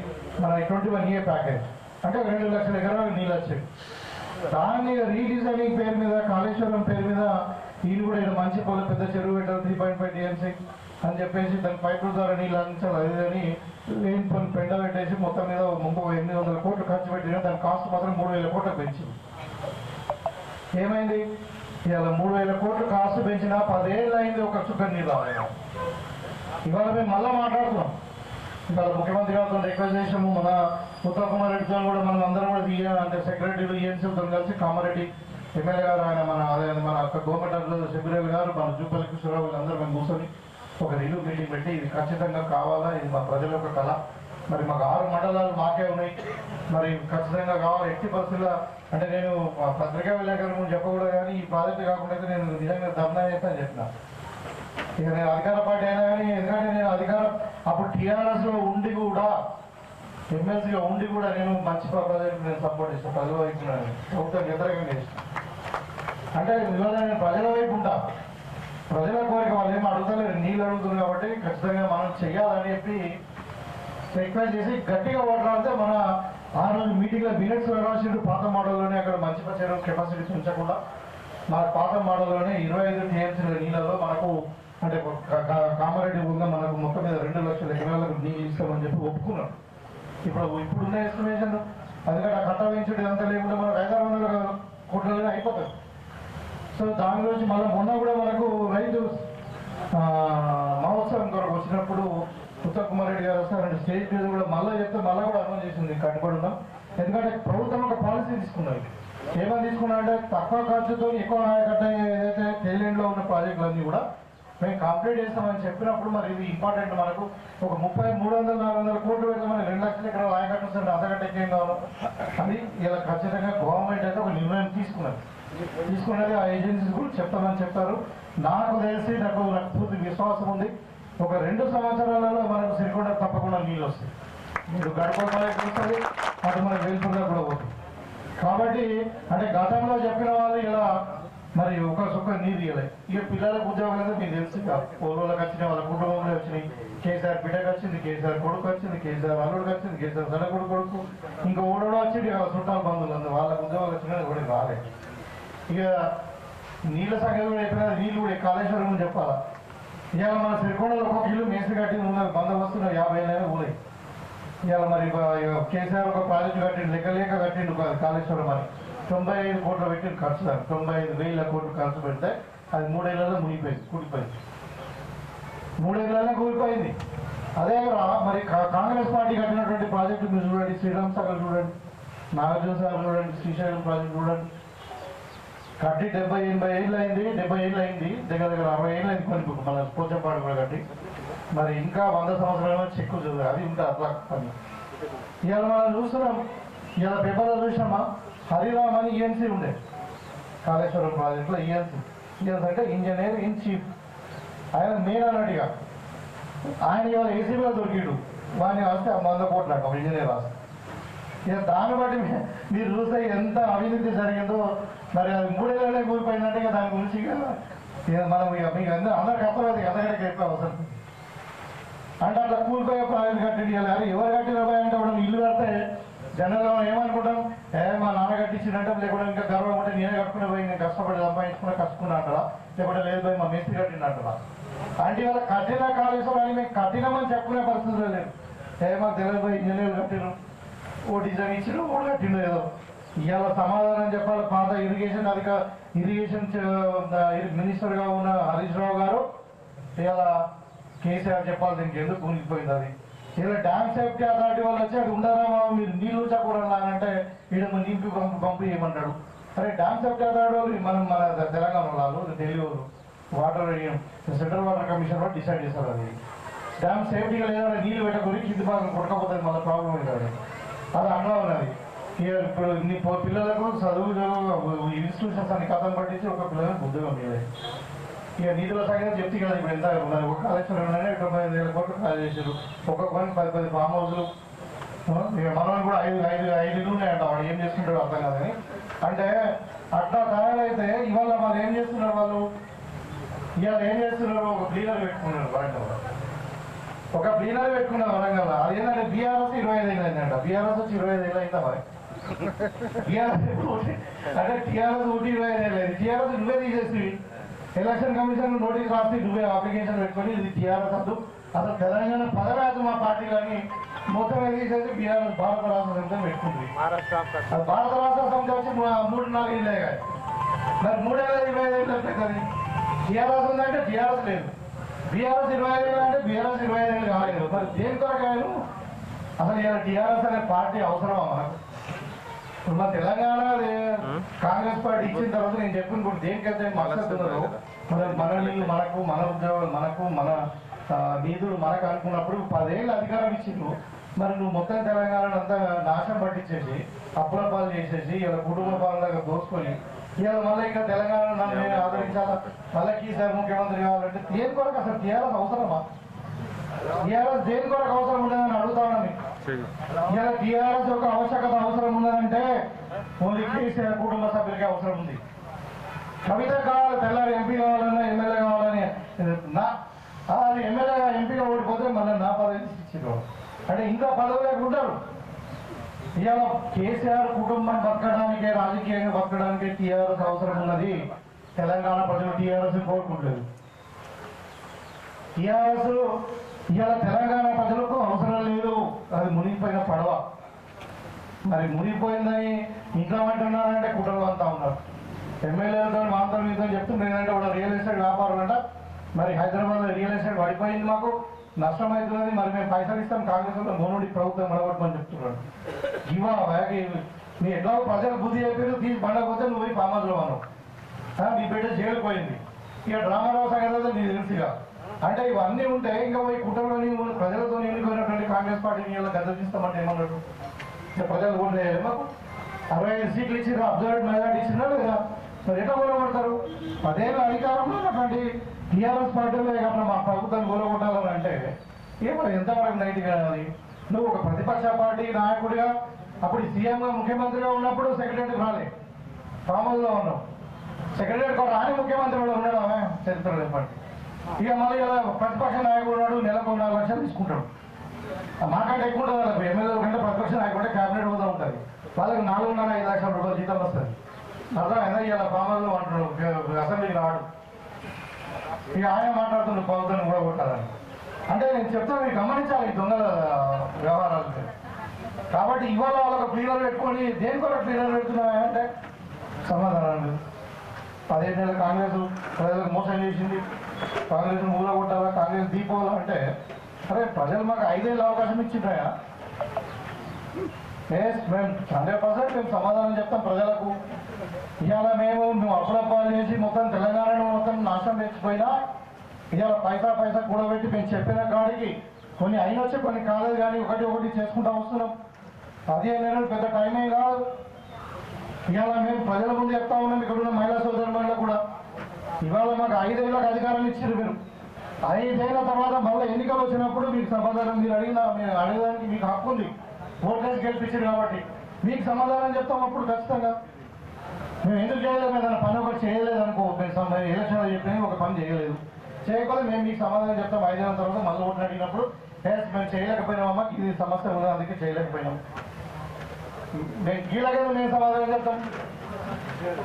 S4: మన 21A ప్యాకేజ్ అంటే 2 లక్షల ఎకరాలకు నీళ్ళు వచ్చాయి. దాన్ని రీడిజైనింగ్ పేరు మీద, కాళేశ్వరం పేరు మీద వీళ్ళు కూడా ఇక్కడ మంచి పొలం పెద్ద చెరువు పెట్టారు 3.5 టీఎంసీ అని చెప్పేసి దాని పైపుల ద్వారా నీళ్ళు అందించాలి. అదేదని లేని పని పెండ పెట్టేసి మొత్తం మీద 800 కోట్లు ఖర్చు పెట్టిన దాని కాస్ట్ మాత్రం 3,000 కోట్లకు పెంచింది. ఏమైంది ఇవాళ 3,000 కోట్లు కాస్ట్ పెంచినా 10 ఏళ్ళు అయింది ఒక చుక్క నీళ్ళు రావాలి. ఇవాళ మేము మళ్ళీ మాట్లాడుతున్నాం. ఇవాళ ముఖ్యమంత్రి గారితో రిక్వెస్ట్ చేసాము, మన ఉత్తమ్ కుమార్ రెడ్డితో కూడా మనం అందరం కూడా అంటే సెక్రటరీలు ఈఎన్సీలతో కలిసి కామారెడ్డి ఎమ్మెల్యే గారు ఆయన మన గవర్నమెంట్ సెక్రటరీ గారు మన జూపల్లి కిషోరావు వీళ్ళందరూ మేము కూర్చొని ఒక రివ్యూ మీటింగ్ పెట్టి ఇది ఖచ్చితంగా కావాలా, ఇది మా ప్రజల యొక్క కళ, మరి మాకు 6 మండలాలు మాకే ఉన్నాయి, మరి ఖచ్చితంగా కావాలి ఎట్టి పరిస్థితుల్లో. అంటే నేను పత్రికా విలేకరుల ముందు చెప్పకూడదు కానీ ఈ ప్రాజెక్టు కాకుండా అయితే నేను నిజంగా ధర్నా చేస్తానని చెప్పిన. ఇక నేను అధికార పార్టీ అయినా కానీ ఎందుకంటే నేను అప్పుడు టీఆర్ఎస్లో ఉండి కూడా ఎమ్మెల్సీగా ఉండి కూడా నేను మంచి ప్రాజెక్టు నేను సపోర్ట్ చేస్తాను, ప్రజల వైపు ప్రభుత్వం వ్యతిరేకంగా చేస్తాను. అంటే ఇవాళ నేను ప్రజల వైపు ఉంటా, ప్రజల కోరిక వాళ్ళు ఏమి అడుగుతలేరు, నీళ్ళు అడుగుతుంది కాబట్టి ఖచ్చితంగా మనం చెయ్యాలని చెప్పి రిక్వెస్ట్ చేసి గట్టిగా ఓట్లాడితే మన ఆ రోజు మీటింగ్లో మినిట్స్ రాసిండు. పాత మోడల్లోనే అక్కడ మంచి చెరువు కెపాసిటీ పెంచకుండా మన పాత మోడల్లోనే 25 టీఎంసీల నీళ్ళలో మనకు అంటే కామారెడ్డి ఉందా మనకు మొత్తం మీద 2 లక్షల ఎకరాలకు నీళ్ళు ఇస్తామని చెప్పి ఒప్పుకున్నాం. ఇప్పుడున్న ఎస్టిమేషన్ అందుకంటే కట్ట వేయించడం ఇదంతా లేకుండా మనకు 500 కోట్లలోనే అయిపోతుంది. సో దాని గురించి మళ్ళీ మొన్న కూడా మనకు రైతు మహోత్సవం కొరకు వచ్చినప్పుడు ఉత్తమ్ కుమార్ రెడ్డి గారు వస్తారంటే స్టేజ్ మీద కూడా మళ్ళీ చెప్తే మళ్ళీ కూడా అర్థం చేసింది కట్టుబడి ఉన్నాం. ఎందుకంటే ప్రభుత్వం ఒక పాలసీ తీసుకున్నది. ఏమని తీసుకున్నా అంటే తక్కువ ఖర్చుతో ఎక్కువ ఆయకట్ట ఏదైతే టైలెండ్లో ఉన్న ప్రాజెక్టులన్నీ కూడా మేము కంప్లీట్ చేస్తామని చెప్పినప్పుడు మరి ఇది ఇంపార్టెంట్. మనకు ఒక 300-400 కోట్లు పెడితే మనకి 2 లక్షల ఎకరాలు ఆయకట్టు వస్తుంది, అంతకంటే ఏం కావాలి అని ఇలా ఖచ్చితంగా గవర్నమెంట్ అయితే ఒక నిర్ణయం తీసుకున్నది. ఆ ఏజెన్సీస్ కూడా చెప్తామని చెప్పారు. నాకు తెలిసి నాకు పూర్తి విశ్వాసం ఉంది, ఒక 2 సంవత్సరాలలో మనకు సిరికొండ తప్పకుండా నీళ్ళు వస్తాయి. మీరు గడపడానికి వస్తుంది, అటు మనకు వెలుపుగా కూడా పోతుంది. కాబట్టి అంటే గతంలో చెప్పిన వాళ్ళు ఇలా మరి ఒక సుక్క నీరు ఇవ్వలేదు. ఇక పిల్లలకు ఉద్యోగం అయితే మీకు తెలుసు, పూర్వలకు వచ్చినాయి, వాళ్ళ కుటుంబంలో వచ్చినాయి. కేసీఆర్ బిడ్డకు వచ్చింది, కేసీఆర్ కొడుకు వచ్చింది, కేసీఆర్ అల్లుడికి వచ్చింది, కేసీఆర్ సడకుడు కొడుకు, ఇంకా ఓడోడో వచ్చింది. చుట్టాల బంధువులు అందరూ వాళ్ళకు ఉద్యోగాలు వచ్చినా కూడా రాలేదు. ఇక నీళ్ళ సంగతి కూడా ఎక్కడ నీళ్ళు కూడా కాళేశ్వరం అని చెప్పాలా. ఇవాళ మన సిరికొండలో ఒక్కొక్క ఇల్లు మేసి కట్టి ఉన్నది, బందోబస్తున్న 50 ఏళ్ళైనా ఊరే. ఇవాళ మరి కేసీఆర్ ఒక ప్రాజెక్టు కట్టిండు, లెక్కలేక కట్టిండు కాళేశ్వరం అని 95 కోట్లు పెట్టిండు ఖర్చు. 95,000 కోట్లు ఖర్చు పెడితే అది 3 ఏళ్లలో కూలిపోయింది. 3 ఏళ్లలో కూలిపోయింది. అదే మరి కాంగ్రెస్ పార్టీ కట్టినటువంటి ప్రాజెక్టు మీరు చూడండి, శ్రీరామ్ సాగర్ చూడండి, నాగార్జున సాగర్ చూడండి, శ్రీశైలం ప్రాజెక్టు చూడండి. కట్టి 70-80 ఏళ్ళు అయింది, 70 ఏళ్ళు అయింది, దగ్గర 60 ఏళ్ళు అయింది కొన్ని మన పోచంపాడు కూడా కట్టి. మరి ఇంకా 100 సంవత్సరాల చెక్కు చూడాలి, అది ఇంకా అట్లా పని. ఇవాళ మనం చూస్తున్నాం ఇలా పేపర్లో చూసినామా, హరిరామ్ అని ఈఎన్సీ ఉండే కాళేశ్వరం ప్రాజెక్టులో ఈఎన్సీ అంటే ఇంజనీర్ ఇన్ చీఫ్. ఆయన మెయిన్ అన్నట్టుగా ఆయన ఇవాళ ఏసీబీలో దొరికిడు. వాడిని వస్తే 100 కోట్ల ఇంజనీర్ రాస్తే. ఇక దాన్ని బట్టి మీరు చూస్తే ఎంత అవినీతి జరిగిందో. మరి అది 3 ఏళ్ళనే కూలిపోయిందంటే ఇక దాని గురించి ఇక మనం ఇక మీకు అందరికి అర్థమైంది ఎంతకంటే ఎక్కువ అవసరం అంటే అట్లా కూలిపోయే ప్రాజెక్ట్ కట్టింది. ఎవరు కట్టిన అంటే మనం ఇల్లు కడితే జనరల్గా మనం ఏమనుకుంటాం, మా నాన్న కట్టించినట్టు, లేకుంటే ఇంకా గర్వం ఉంటే నేనే కట్టుకునే పోయి నేను కష్టపడి కట్టుకున్నా అంటారా, లేకుంటే లేదు పోయి మా మేస్త్రి కట్టినట్టురా. అంటే ఇవాళ కట్టిన కాళేశ్వరాన్ని మేము కట్టినామని చెప్పుకునే పరిస్థితులు లేదు. మాకు తెలియదు పోయి ఇంజనీర్లు కట్టిను, ఓ డిజైన్ ఇచ్చిన ఓడి కట్టిండు ఏదో. ఇవాళ సమాధానం చెప్పాలి. పాత ఇరిగేషన్ మినిస్టర్గా ఉన్న హరీష్ రావు గారు ఇవాళ కేసీఆర్ చెప్పాలి దీనికి ఎందుకు కూలిపోయింది. అది ఇలా డ్యామ్ సేఫ్టీ అథారిటీ వాళ్ళు వచ్చి అది ఉండరా మీరు నీళ్ళు ఉంచకూడదంటే ఈడ నీళ్ళు పంపించమంటాడు. అరే డ్యామ్ సేఫ్టీ అథారిటీ వాళ్ళు మన తెలంగాణ వాళ్ళు, ఢిల్లీ వాళ్ళు వాటర్ సెంట్రల్ వాటర్ కమిషన్ వాళ్ళు డిసైడ్ చేస్తారు. అది డ్యామ్ సేఫ్టీగా లేదా నీళ్ళు పెట్టకూరి కింది భాగం కొట్టకపోతే మళ్ళీ ప్రాబ్లం కాదు. అది అట్లా ఉన్నది. ఇప్పుడు నీ పిల్లలకు చదువు ఇన్స్టిట్యూషన్స్ అన్ని కథం పట్టించి ఒక పిల్లలకు ఉద్యోగం మీద ఇక నీటిలో సంగతి చెప్తే కదా. ఇప్పుడు ఎంత ఉన్నారు, ఒక కాళేశ్వరం 95,000 కోట్లు ఖాళీ చేశారు. ఒక్కొక్కరికి 10 ఫామ్ హౌస్లు. ఇక మనల్ని కూడా 5 ఇల్లు ఉన్నాయంట. వాడు ఏం చేసుకుంటాడు అర్థం కాదని. అంటే అట్లా తయారైతే ఇవాళ వాళ్ళు ఏం చేస్తున్నారు, వాళ్ళు ఇవాళ ఏం చేస్తున్నారు, ఒక క్లీనర్ పెట్టుకున్నారు వరంగల్. ఒక క్లీనర్ పెట్టుకున్నారు వరంగల్. అది ఏంటంటే బీఆర్ఎస్ 25 అయిందంట. బీఆర్ఎస్ వచ్చి 25 అయిందా మరి? బీఆర్ఎస్ అంటే టీఆర్ఎస్ 25 లేదు. టీఆర్ఎస్ నువ్వే తీసేసి ఎలక్షన్ కమిషన్ నోటీస్ రాసి నువ్వే అప్లికేషన్ పెట్టుకొని ఇది టీఆర్ఎస్ అద్దు, అసలు తెలంగాణ పదరాదు మా పార్టీ కానీ మొత్తం తీసేసి బీఆర్ఎస్ భారత రాష్ట్ర సమితి పెట్టుకుంటుంది. అది భారత రాష్ట్ర సమితి వచ్చి 3-4 ఏళ్ళే కాదు. మరి 3,25 అవుతుంది. టీఆర్ఎస్ ఉందంటే టీఆర్ఎస్ లేదు. బీఆర్ఎస్ 25 అంటే బీఆర్ఎస్ 25 కాలేదు. మరి దేని కొరకాయను అసలు ఇలా టీఆర్ఎస్ అనే పార్టీ అవసరమా మనకు? ఇప్పుడు మా తెలంగాణ కాంగ్రెస్ పార్టీ ఇచ్చిన తర్వాత నేను చెప్పిన దేనికైతే మద్దతున్నారు, మన నీళ్ళు మనకు, మన ఉద్యోగాలు మనకు, మన నిధులు మనకు అనుకున్నప్పుడు 10 ఏళ్ళు అధికారం ఇచ్చిండ్రు. మరి నువ్వు మొత్తం తెలంగాణ అంతా నాశనం పట్టించేసి అప్పుల పాలు చేసేసి ఇలా కుటుంబ పాలన దగ్గర దోసుకొని ఇవాళ మళ్ళీ ఇంకా తెలంగాణ నన్ను నేను ఆదరించాలా, మళ్ళీ ఈసారి ముఖ్యమంత్రి కావాలంటే దేని కొరకు అసలు టీఆర్ఎస్ అవసరమా? టీఆర్ఎస్ దేని కొరకు అవసరం ఉండదని అడుగుతా ఉన్నా మీకు. ఇలా టీఆర్ఎస్ యొక్క ఆవశ్యకత అవసరం ఉన్నదంటే ఓన్లీ కేసీఆర్ కుటుంబ సభ్యులకి అవసరం ఉంది. కవిత కావాలి, తెల్లారి ఎంపీ కావాలన్నా ఎమ్మెల్యే కావాలని అది ఎమ్మెల్యేగా ఎంపీగా ఓడిపోతే మళ్ళీ నా పదవి ఇచ్చేవాడు. అంటే ఇంకా పదవి లేకుంటారు. ఇవాళ కేసీఆర్ కుటుంబం బతకడానికే, రాజకీయంగా బతకడానికే టీఆర్ఎస్ అవసరం ఉన్నది. తెలంగాణ ప్రజలు టీఆర్ఎస్ కోరుకుంటారు. టీఆర్ఎస్ ఇవాళ తెలంగాణ ప్రజలకు అవసరం లేదు. అది మునిగిపోయిన పడవ. మరి మునిగిపోయిందని ఇంట్లో అంటున్నారంటే కుట్రలు అంతా ఉన్నారు. ఎమ్మెల్యేలతో మాతో మీతో చెప్తున్నారు ఏంటంటే వాడు రియల్ ఎస్టేట్ వ్యాపారం అంట. మరి హైదరాబాద్లో రియల్ ఎస్టేట్ పడిపోయింది, మాకు నష్టం అవుతున్నది, మరి మేము పైసలు ఇస్తాం, కాంగ్రెస్ మోనుడి ప్రభుత్వం మడగొట్టమని చెప్తున్నాడు. ఇవా మీ ఎట్లా ప్రజలు బుద్ధి చెప్పారు, తీసి పండకపోతే నువ్వు పోయి ఫామర్లో అన్నావు, మీ బిడ్డ జైలు పోయింది. ఇక డ్రామారావు సంగతి నీకు తెలుసుగా. అంటే ఇవన్నీ ఉంటే ఇంకా పోయి కుటుంబంలో ప్రజలతో ఎన్నుకున్నటువంటి కాంగ్రెస్ పార్టీని ఇలా గద్దెస్తామంటే ఏమన్నాడు? ప్రజలు ఓట్లు వేయాలి, మాకు 65 సీట్లు ఇచ్చిన అబ్జర్వేట్ మెజార్టీ ఇచ్చినా లేదా? మరి ఎట్లా కూలగొడతారు? 10 ఏళ్ళ అధికారంలో ఉన్నటువంటి టీఆర్ఎస్ పార్టీలో అట్లా మా ప్రభుత్వాన్ని కూలగొట్టాలని అంటే ఏమో ఎంతవరకు నైతిక అది? నువ్వు ఒక ప్రతిపక్ష పార్టీ నాయకుడిగా అప్పుడు సీఎంగా ముఖ్యమంత్రిగా ఉన్నప్పుడు సెక్రటరీకి రాలే, ఫామ్ హౌస్లో ఉన్నావు. సెక్రటరీకి రాని ముఖ్యమంత్రి కూడా ఉన్నాడు ఆమె చరిత్రలో చెప్పండి. ఇక మళ్ళీ ఇలా ప్రతిపక్ష నాయకుడు ఉన్నాడు, నెలకు 4 లక్షలు తీసుకుంటాడు. మాకంటే ఎక్కువ ఉంటుంది వాళ్ళకు. ఎమ్మెల్యే కంటే ప్రతిపక్ష నాయకుడే క్యాబినెట్ హోదా ఉంటుంది. వాళ్ళకి 4,5 లక్షల రూపాయలు జీతం వస్తుంది. అర్థమైందా? ఇలా ఫామ్ హౌస్లో అంటున్నాడు, అసెంబ్లీకి రాడు. ఇక ఆయన మాట్లాడుతున్నాడు ప్రభుత్వాన్ని కూడా కొట్టాలని. అంటే నేను చెప్తాను, మీరు గమనించాలి ఈ దొంగల వ్యవహారాలు. కాబట్టి ఇవాళ వాళ్ళకు క్లీనర్ పెట్టుకొని దేని కొరకు క్లీనర్ పెడుతున్నాయంటే సమాధానం లేదు. 15 ఏళ్ళ కాంగ్రెస్ ప్రజలకు మోసం చేసింది, కాంగ్రెస్ మూల కొట్టాలా, కాంగ్రెస్ దీపోవాలా అంటే అరే ప్రజలు మాకు 5 ఏళ్ళ అవకాశం ఇచ్చింటాయా? మేము 100% మేము సమాధానం చెప్తాం ప్రజలకు. ఇవాళ మేము అప్పులప్పాలు చేసి మొత్తం తెలంగాణను మొత్తం నాశనం తెచ్చిపోయినా ఇవాళ పైసా కూడబెట్టి మేము చెప్పిన కాడికి కొన్ని అయినొచ్చి కొన్ని కాలేదు, కానీ ఒకటి చేసుకుంటూ వస్తున్నాం. 15 నెలలు పెద్ద టైమే కాదు. ఇవాళ మేము ప్రజల ముందు చెప్తా ఉన్నాం, ఇక్కడ ఉన్న మహిళా సోదరులకు కూడా ఇవాళ మాకు 5 ఏళ్ళకి అధికారం ఇచ్చారు. మీరు 5 ఏళ్ళ తర్వాత మళ్ళీ ఎన్నికలు వచ్చినప్పుడు మీకు సమాధానం మీరు అడగడానికి మీకు హక్కు ఉంది. ఓట్లేసి గెలిపించారు కాబట్టి మీకు సమాధానం చెప్తాం. అప్పుడు ఖచ్చితంగా మేము ఎందుకు చేయలేదు, ఏదైనా పని ఒకటి చేయలేదు అనుకో, మేము ఎలక్షన్లో చెప్పిన ఒక పని చేయలేదు, చేయకపోతే మేము మీకు సమాధానం చెప్తాం. 5 ఏళ్ళ తర్వాత మళ్ళీ ఓట్లు అడిగినప్పుడు మేము చేయలేకపోయినామమ్మా, ఇది సమస్య ఉంది అందుకే చేయలేకపోయినాం, మేము గీలకేదో మేము సమాధానం చెప్తాం.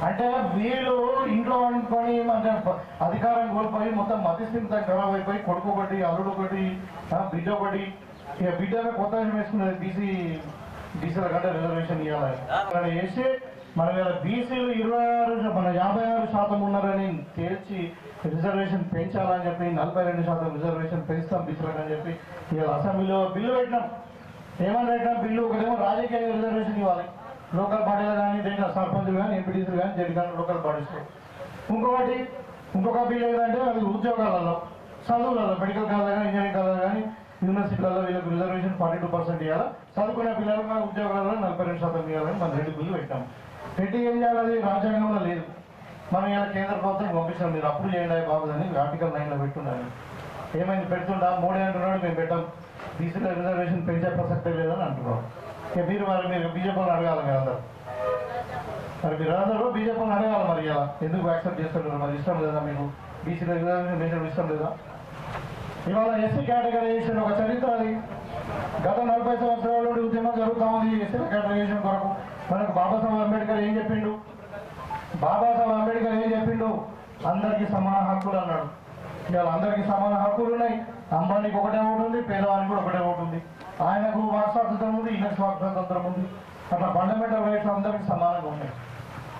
S4: అంటే వీళ్ళు ఇంట్లో అనుకొని అంటే అధికారం కోల్పోయి మొత్తం మధ్యస్థిమితం ఖరాబ్ అయిపోయి కొడుకు ఒకటి, అల్లుడు ఒకటి, బిడ్డ ఒకటి, ఇక బిడ్డమే కొత్త విషయం వేసుకున్నది బీసీల కంటే రిజర్వేషన్ ఇవ్వాలని వేసి మనం ఇలా బీసీలు 56% ఉన్నారని తేల్చి రిజర్వేషన్ పెంచాలని చెప్పి 42% రిజర్వేషన్ పెంచుతాం బీసీలకు అని చెప్పి ఇవాళ అసెంబ్లీలో బిల్లు పెట్టినాం. ఏమని పెట్టినాం బిల్లు? ఒకటేమో రాజకీయ రిజర్వేషన్ ఇవ్వాలి లోకల్ బాడీలు కానీ, దేంట్లో సర్పంచులు కానీ, ఎంపీటీసీలు కానీ, జడ్జి కానీ లోకల్ బాడీస్లో. ఇంకొక బిల్లు ఏంటంటే అది ఉద్యోగాలలో, చదువులలో, మెడికల్ కాలేజ్ కానీ, ఇంజనీరింగ్ కాలేజ్ కానీ, యూనివర్సిటీలలో వీళ్ళకి రిజర్వేషన్ 42% ఇవ్వాలి, చదువుకునే పిల్లలకు మన ఉద్యోగాలలో 42% ఇవ్వాలని మనం 2 బిల్లు పెట్టాం. పెట్టి ఏం చేయాలి? అది రాజ్యాంగంలో లేదు. మనం ఇలా కేంద్ర ప్రభుత్వం పంపించాం, మీరు అప్పుడు చేయండి బాబు అని ఆర్టికల్ 9లో పెట్టున్నాను. ఏమైంది? పెడుతుండా 3 అంటున్నాడు, మేము పెట్టాం. బీసీలో రిజర్వేషన్ పెంచే ప్రసక్తే లేదని అంటున్నాం. ఇక మీరు బీజేపీని అడగాలి, మీరు అందరూ మీరు అందరూ బీజేపీని అడగాలి. మరి ఇలా ఎందుకు యాక్సెప్ట్ చేస్తున్నారు? మరి ఇష్టం లేదా మీకు? బీసీలో రిజర్వేషన్ పెంచడం ఇష్టం లేదా? ఇవాళ ఎస్సీ కేటగరైజేషన్ ఒక చరిత్ర. అది గత 40 సంవత్సరాల నుండి ఉద్యమం జరుగుతూ ఉంది ఎస్సీ కేటగరైజేషన్ కొరకు. మనకు బాబాసాహెబ్ అంబేద్కర్ ఏం చెప్పిండు? అందరికీ సమాన హక్కులు అన్నాడు. ఇవాళ అందరికీ సమాన హక్కులు ఉన్నాయి. అంబానీకి ఒకటే ఓటు ఉంది, పేదవానికి కూడా ఒకటే ఓటు ఉంది. ఆయనకు వాక్ స్వాతంత్రం ఉంది, ఈయనకు వాక్ స్వాతంత్రం ఉంది. అట్లా ఫండమెంటల్ రైట్స్ అందరికీ సమానంగా ఉన్నాయి.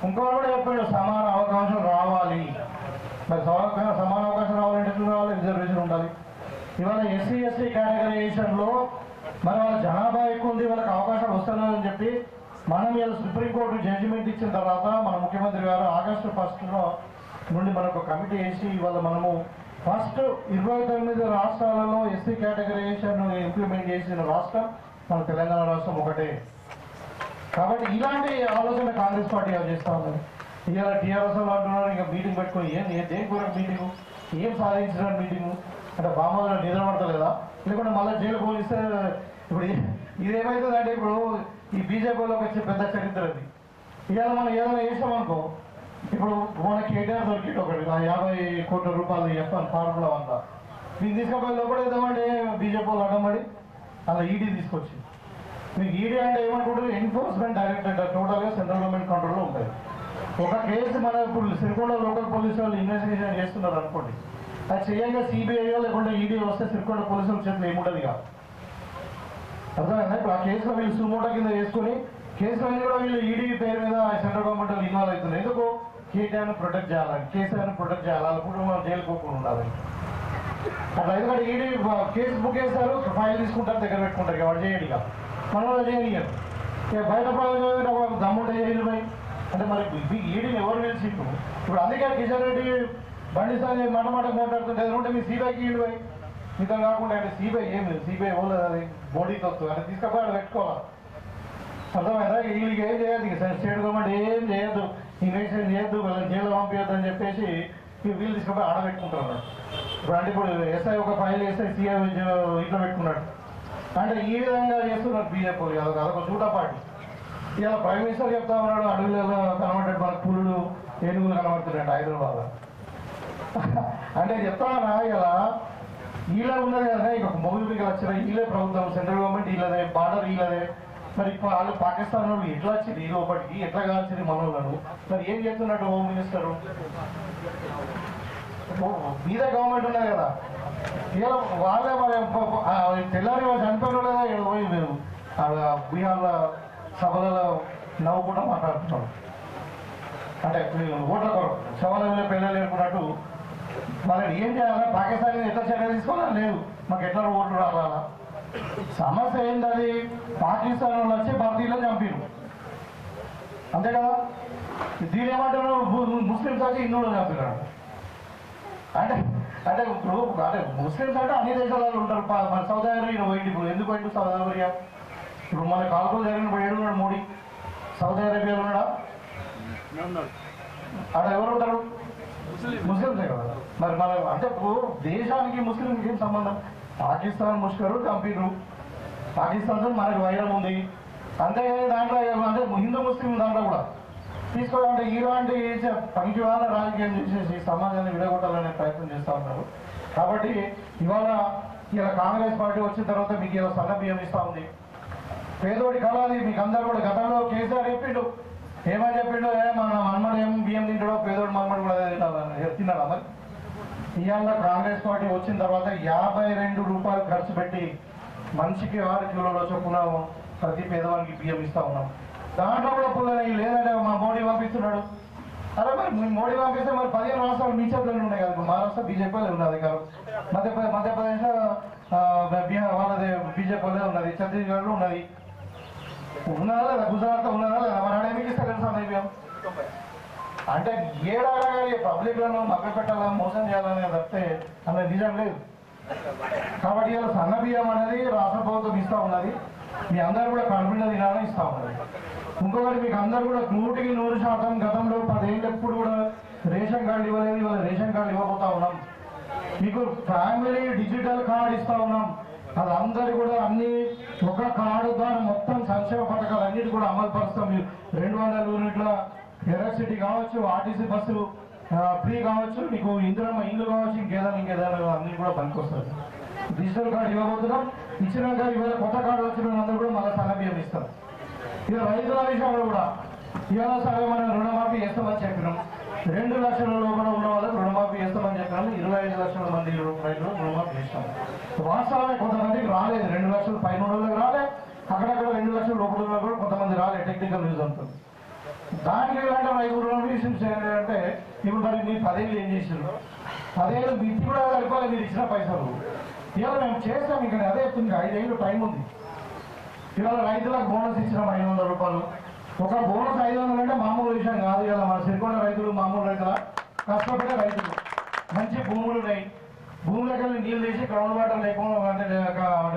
S4: ఇంకోటి కూడా చెప్పాడు, సమాన అవకాశం రావాలి. మరి సమాన అవకాశం రావాలంటే ఎట్లా రావాలి? రిజర్వేషన్ ఉండాలి. ఇవాళ ఎస్సీ కేటగరైజేషన్లో మరి వాళ్ళ జనాభా ఎక్కువ ఉంది, వాళ్ళకి అవకాశాలు వస్తున్నాయని చెప్పి మనం ఇలా సుప్రీంకోర్టు జడ్జిమెంట్ ఇచ్చిన తర్వాత మన ముఖ్యమంత్రి గారు ఆగస్టు 1 నుండి మనకు కమిటీ వేసి ఇవాళ మనము ఫస్ట్ 29 రాష్ట్రాలలో ఎస్సీ కేటగరైజేషన్ ఇంప్లిమెంట్ చేసిన రాష్ట్రం మన తెలంగాణ రాష్ట్రం ఒకటే. కాబట్టి ఇలాంటి ఆలోచన కాంగ్రెస్ పార్టీ చేస్తూ ఉన్నది. ఇవాళ టీఆర్ఎస్ వాళ్ళు అంటున్నారు ఇంకా మీటింగ్ పెట్టుకుని దేని కొరకు మీటింగు, ఏం సాధించడానికి మీటింగు అంటే బామ్మలో నిద్రపడతలేదా? లేకుంటే మళ్ళీ జైలు పోలిస్తే ఇప్పుడు ఇదేమవుతుందంటే ఇప్పుడు ఈ బీజేపీలోకి వచ్చే పెద్ద చరిత్ర అది. ఇవాళ మనం ఏదైనా చేసామనుకో, ఇప్పుడు మన కేటీఆర్ దొరికింది ఒకటి 50 కోట్ల రూపాయలు చెప్పాను ఫార్ములా అంతా మీకు తీసుకుపోయి లోపల వేద్దామంటే బీజేపీ వాళ్ళు అడ్డమడి అలా ఈడీ తీసుకొచ్చి మీకు ఈడీ అంటే ఏమనుకుంటారు? ఎన్ఫోర్స్మెంట్ డైరెక్టరేట్ టోటల్గా సెంట్రల్ గవర్నమెంట్ కంట్రోల్లో ఉంటుంది. ఒక కేసు మన ఇప్పుడు సిరికొండ లోకల్ పోలీసు వాళ్ళు ఇన్వెస్టిగేషన్ చేస్తున్నారు అనుకోండి, అది చేయంగా సిబిఐ లేకుంటే ఈడీ వస్తే సిరికొండ పోలీసుల చేతులు ఏముంటుంది కాదు. అర్థమైందా? ఇప్పుడు ఆ కేసులో వీళ్ళు సుమోటో కింద వేసుకొని కేసులన్నీ కూడా వీళ్ళు ఈడీ పేరు మీద సెంట్రల్ గవర్నమెంట్ వాళ్ళు ఇన్వాల్వ్ అవుతున్నారు. ఎందుకు? కేటీఆర్ని ప్రొటెక్ట్ చేయాలని, కేసీఆర్ని ప్రొటెక్ట్ చేయాలి, వాళ్ళ కుటుంబం జైలు పోకుండా ఉండాలి. అట్లా ఎందుకంటే ఈడీ కేసు బుక్ చేస్తారు, ఫైల్ తీసుకుంటారు, దగ్గర పెట్టుకుంటారు, వాడు చేయడిగా మన వాళ్ళు చేయనియరు. ఇక బయట దమ్ముంటే చేయలు పోయి అంటే మరి ఈడీని ఎవరు పిలిచిండు? ఇప్పుడు అందుకే కిషన్ రెడ్డి బండి సార్ మాట మాట్లాడుతుంటే ఎదురుంటే మీ సిబిఐకి ఈడు పోయి మిగతా కాకుండా అంటే సిబిఐ ఏం లేదు, సిబిఐ పోలేదు, అది బోడీకి వస్తుంది అంటే తీసుకపోయి పెట్టుకోవాలి. అర్థమైందా? వీళ్ళకి ఏం చేయదు, స్టేట్ గవర్నమెంట్ ఏం చేయొద్దు, ఇన్వెస్టిగేషన్ చేయొద్దు, వీళ్ళని జైలు పంపించద్దు అని చెప్పేసి వీళ్ళు తీసుకుపోయి ఆడబెట్టుకుంటారు. ఇప్పుడు అంటే ఇప్పుడు ఎస్ఐ ఒక ఫైల్ ఎస్ఐ సిఐ ఇంట్లో పెట్టుకున్నాడు అంటే ఈ విధంగా చేస్తున్నారు బీజేపీ. అదొక చూడా పార్టీ. ఇలా ప్రైమ్ మినిస్టర్ చెప్తా ఉన్నాడు, అడవులలో కనబడ్డాడు మనకు పులుడు ఏనుగులు కనబడుతున్నాడు హైదరాబాద్ అంటే చెప్తానా? ఇలా వీళ్ళే ఉన్నది కదా, ఇక మొబైల్కి వచ్చిన వీళ్ళే ప్రభుత్వం, సెంట్రల్ గవర్నమెంట్ వీళ్ళదే, బార్డర్ వీళ్ళదే. మరి వాళ్ళు పాకిస్తాన్ వాళ్ళు ఎట్లా వచ్చింది లోపలికి, ఎట్లా కాల్చింది మనోళ్ళను? మరి ఏం చెప్తున్నట్టు హోమ్ మినిస్టరు? మీద గవర్నమెంట్ ఉన్నది కదా, ఇలా వాళ్ళే మరి తెల్లారి వాళ్ళు చనిపోయిన లేదా పోయి మేము బీహార్లో సభలలో నవ్వుకుంటూ మాట్లాడుతున్నాం. అంటే ఓట్ల కొరకు శవాల పిల్లలు ఏర్పడినట్టు మరి ఏం చేయాలా? పాకిస్తాన్ ఎట్లా చర్యలు తీసుకోవాలా? లేదు మాకు ఎట్లా ఓట్లు రావాలా? సమస్య ఏంటది? పాకిస్తాన్ వాళ్ళు వచ్చి భారతీయులను చంపారు అంతే కదా. దీని ఏమంటారు? ముస్లిమ్స్ వచ్చి హిందువులను చంపారు అంటే అంటే ఇప్పుడు అంటే ముస్లిమ్స్ అంటే అన్ని దేశాలలో ఉంటారు. మన సౌదీ అరేబియా పోయింది, ఇప్పుడు ఎందుకు పోయింది సౌదీ అరేబియా? ఇప్పుడు మన కాల్పులు జరిగినప్పుడు ఏడున్నాడు మోడీ? సౌదీ అరేబియాలో ఉన్నాడా? అక్కడ ఎవరు ఉంటారు? ముస్లింసే కదా. మరి మన అంటే ఇప్పుడు దేశానికి ముస్లింకి ఏం సంబంధం? పాకిస్తాన్ ముష్కరు చంపిరు, పాకిస్తాన్తో మనకు వైరం ఉంది. అంతేగాని దాంట్లో అంటే హిందూ ముస్లిం దాంట్లో కూడా తీసుకోవాలంటే ఇలాంటి పనికి వాళ్ళ రాజకీయం చేసేసి సమాజాన్ని విడగొట్టాలనే ప్రయత్నం చేస్తూ ఉన్నారు. కాబట్టి ఇలా కాంగ్రెస్ పార్టీ వచ్చిన తర్వాత మీకు ఇలా సన్న బియ్యం ఇస్తూ ఉంది. పేదోడి కళాది మీకు అందరూ కూడా గతంలో కేసీఆర్ చెప్పిండు, ఏమని చెప్పిండు, మన మన్మడు ఏం బియ్యం తింటాడో పేదోడు మన్మడు కూడా తిన్నాడా? మరి ఇవాళ కాంగ్రెస్ పార్టీ వచ్చిన తర్వాత 52 రూపాయలు ఖర్చు పెట్టి మనిషికి 6 కిలోల చొప్పున ప్రతి పేదవానికి బియ్యం ఇస్తా ఉన్నాం. దాంట్లో కూడా పుల్లలు లేదంటే మా మోడీ పంపిస్తున్నాడు. అరే మరి మోడీ పంపిస్తే మరి 15 రాష్ట్రాలు మీ చేతుల్లో ఉన్నాయి కదా. మహారాష్ట్ర బీజేపీలో ఉన్నది అధికారం, మధ్యప్రదేశ్లో బీహార్ వాళ్ళది బీజేపీలో ఉన్నది, ఛత్తీస్గఢ్లో ఉన్నది, ఉన్నదా లేదా, గుజరాత్లో ఉన్నదా లేదా? మరి ఆడేమికి ఇస్తే తెలుసా బియ్యం? అంటే ఏడాడగానే పబ్లిక్లను మభ్యపెట్టాలని మోసం చేయాలని తప్పితే అలా నిజం లేదు. కాబట్టి ఇలా సన్న బియ్యం అనేది రాష్ట్ర ప్రభుత్వం ఇస్తూ ఉన్నది. మీ అందరూ కూడా కడుపులో తినాలని ఇస్తూ ఉన్నది. ఇంకొకటి మీకు అందరూ కూడా 100% గతంలో 10 ఏళ్ళు ఎప్పుడు కూడా రేషన్ కార్డు ఇవ్వలేదు, ఇవాళ రేషన్ కార్డు ఇవ్వబోతా ఉన్నాం. మీకు ఫ్యామిలీ డిజిటల్ కార్డు ఇస్తూ ఉన్నాం. అది అందరు కూడా అన్ని ఒక కార్డు ద్వారా మొత్తం సంక్షేమ పథకాలు అన్నిటి కూడా అమలు పరుస్తాం. 200 యూనిట్ల ఎలక్ట్రిసిటీ కావచ్చు, ఆర్టీసీ బస్సులు ఫ్రీ కావచ్చు, మీకు ఇందిరమ్మ ఇల్లు కావచ్చు, ఇంకేదైనా అన్ని కూడా పనికొస్తుంది. డిజిటల్ కార్డు ఇవ్వబోతున్నాం. ఇచ్చినాక ఇవాళ కొత్త కార్డు వచ్చిన అందరూ కూడా మళ్ళీ సన్న బియ్యం ఇస్తాం. ఇక రైతుల విషయంలో కూడా ఇవాళ సరే మనం రుణమాఫీ చేస్తామని చెప్పినాం. 2 లక్షల లోపల ఉన్న వాళ్ళకి రుణమాఫీ చేస్తామని చెప్పినాము. 25 లక్షల మంది రైతులు రుణమాఫీ చేస్తాం. వాస్తవమే కొంతమందికి రాలేదు, 2 లక్షల పైన వాళ్ళకి రాలే, అక్కడక్కడ 2 లక్షల లోపల కూడా కొంతమంది రాలేదు. టెక్నికల్ న్యూస్ ఉంటుంది. దానికి ఇలాంటి రైతు రుణమాఫీ చేయాలంటే ఇప్పుడు మరి మీరు 10 ఏళ్ళు ఏం చేసారు? 10 ఏళ్ళు మిత్తి కూడా సరిపోలే మీరు ఇచ్చిన పైసలు. ఇవాళ మేము చేస్తాం. ఇంకా అదే చెప్తుంది, 5 ఏళ్ళు టైం ఉంది. ఇవాళ రైతులకు బోనస్ ఇచ్చినాం 500 రూపాయలు. ఒక బోనస్ 500 అంటే మామూలు విషయం కాదు. ఇలా మన సిరికొండ రైతులు మామూలు రైతుల కష్టపడే రైతులు, మంచి భూములు ఉన్నాయి. భూములకి వెళ్ళి నీళ్ళు తీసి గ్రౌండ్ వాటర్ లేకుండా అంటే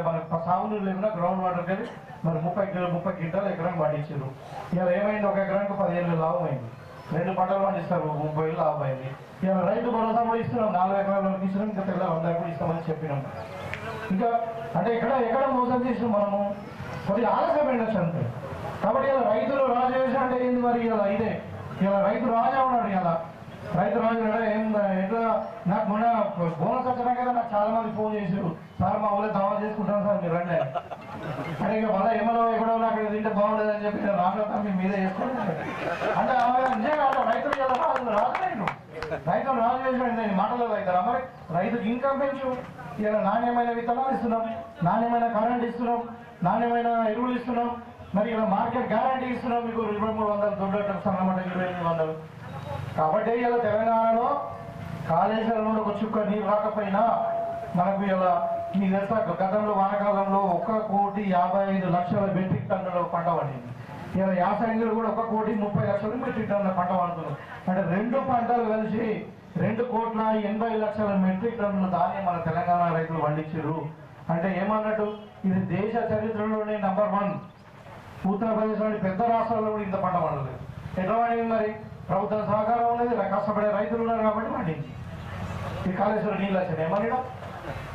S4: మన సాగునీరు లేకుండా గ్రౌండ్ వాటర్కి వెళ్ళి మరి 30 క్వింటాలు ఎకరానికి పండించారు. ఇలా ఏమైంది, ఒక ఎకరానికి 10 ఏళ్ళు లాభం అయింది. 2 పంటలు పండిస్తారు, 30 ఏళ్ళు లాభం అయింది. ఇలా రైతు భరోసా కూడా ఇస్తున్నాం. 4 ఎకరాల వరకు ఇస్తున్నాం. ఇంకా తెల్ల 100 కూడా ఇస్తామని చెప్పినాం. ఇంకా అంటే ఎక్కడ మోసం చేసినాం మనము? కొద్దిగా ఆలస్యం ఉండొచ్చు అంతే. కాబట్టి ఇలా రైతులు రాజు చేసి అంటే ఏంది మరి? ఇలా రైతు రాజా ఉన్నాడు. ఇలా రైతు రాజు ఏం ఎట్లా? నాకు మొన్న బోనస్ వచ్చినా కదా నాకు చాలా మంది ఫోన్ చేసారు, సార్ మా ఊళ్ళో దావా చేసుకుంటాను సార్ మీరు రండి. అంటే ఇక మళ్ళీ ఏమో ఎక్కడో నాకు తింటే బాగుండదని చెప్పి రాష్ట్ర తమ్మి మీదే చేసుకోండి అంటే నిజంగా రైతులు ఇలా రాజు రైతులు రాజు చేసిన మాటలు అవుతారా? మరి రైతుకి ఇన్కమ్ పెంచు. ఇలా నాణ్యమైన విత్తనాలు ఇస్తున్నాం, నాణ్యమైన కరెంట్ ఇస్తున్నాం, నాణ్యమైన ఎరువులు ఇస్తున్నాం. మరి ఇలా మార్కెట్ గ్యారంటీ ఇస్తున్నాం. మీకు 2300 దొడ్డ సన్నమాట 2800. కాబట్టి ఇలా తెలంగాణలో కాళేశ్వరంలో ఒక చుక్క నీరు రాకపోయినా మనకు ఇలా మీకు తెలుసా గతంలో వానాకాలంలో 1,55,00,000 మెట్రిక్ టన్నుల పంట పండింది. ఇలా యాసంగిలో కూడా 1,30,00,000 మెట్రిక్ టన్నుల పంట పండుతుంది. అంటే 2 పంటలు కలిసి 2,80,00,000 మెట్రిక్ టన్నుల ధాన్యం మన తెలంగాణ రైతులు పండించారు. అంటే ఏమన్నట్టు ఇది దేశ చరిత్రలోనే నంబర్ 1. ఉత్తరప్రదేశ్లోని పెద్ద రాష్ట్రాల్లో కూడా ఇంత పంట పండలేదు. ఎట్లా పండింది మరి? ప్రభుత్వం సహకారం ఉన్నది, కష్టపడే రైతులు ఉన్నారు కాబట్టి పండింది. ఈ కాళేశ్వరం నీళ్ళు వచ్చినాయి ఏమన్నా?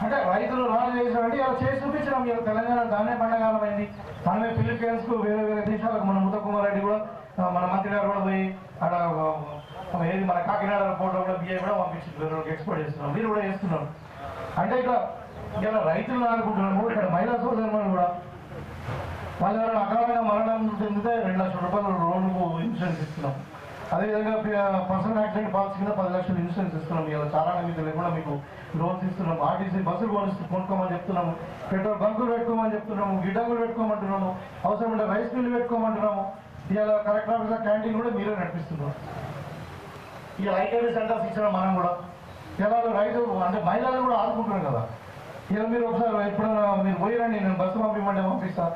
S4: అంటే రైతులు రాజు చేసారంటే ఇలా చేసి చూపించినాం. ఇలా తెలంగాణ ధాన్య పండగాలం అయింది. మనమే ఫిలిప్పీన్స్కు వేరే దేశాలకు మన ఉత్తమ్ రెడ్డి కూడా మన మంత్రి గారు కూడా పోయి అక్కడ ఏది మన కాకినాడ పోర్ట్లో కూడా బియ్యం కూడా పంపించారు, ఎక్స్పోర్ట్ చేస్తున్నాం. మీరు కూడా చేస్తున్నాం. అంటే ఇలా రైతులు అనుకుంటున్నాము. ఇక్కడ మహిళా సోదరులు కూడా వాళ్ళు ఎవరైనా అకాలమైన మరణం చెందితే 2 లక్షల రూపాయలు రోడ్డుకు ఇన్సూరెన్స్ ఇస్తున్నాం. అదేవిధంగా పర్సనల్ యాక్సిడెంట్ పాలసీ కింద 10 లక్షలు ఇన్సూరెన్స్ ఇస్తున్నాం. ఇలా చాలా నిమిత్తులు కూడా మీకు లోన్స్ ఇస్తున్నాం. ఆర్టీసీ బస్సులు కొనుక్కోమని చెప్తున్నాము, పెట్రోల్ బంకులు పెట్టుకోమని చెప్తున్నాము, గిడ్డంగులు పెట్టుకోమంటున్నాము, అవసరం ఉంటే రైస్ మిల్లు పెట్టుకోమంటున్నాము. ఇలా కలెక్టర్ ఆఫీసర్ క్యాంటీన్ కూడా మీరే నడిపిస్తున్నాం. ఇలా ఐకేడీ సెంటర్స్ ఇచ్చినాం మనం కూడా. ఇలా రైతు అంటే మహిళలు కూడా ఆదుకుంటున్నాం కదా. ఇలా మీరు ఒకసారి ఎప్పుడైనా మీరు పోయిరండి, నేను బస్సు పంపిమంటే పంపిస్తా.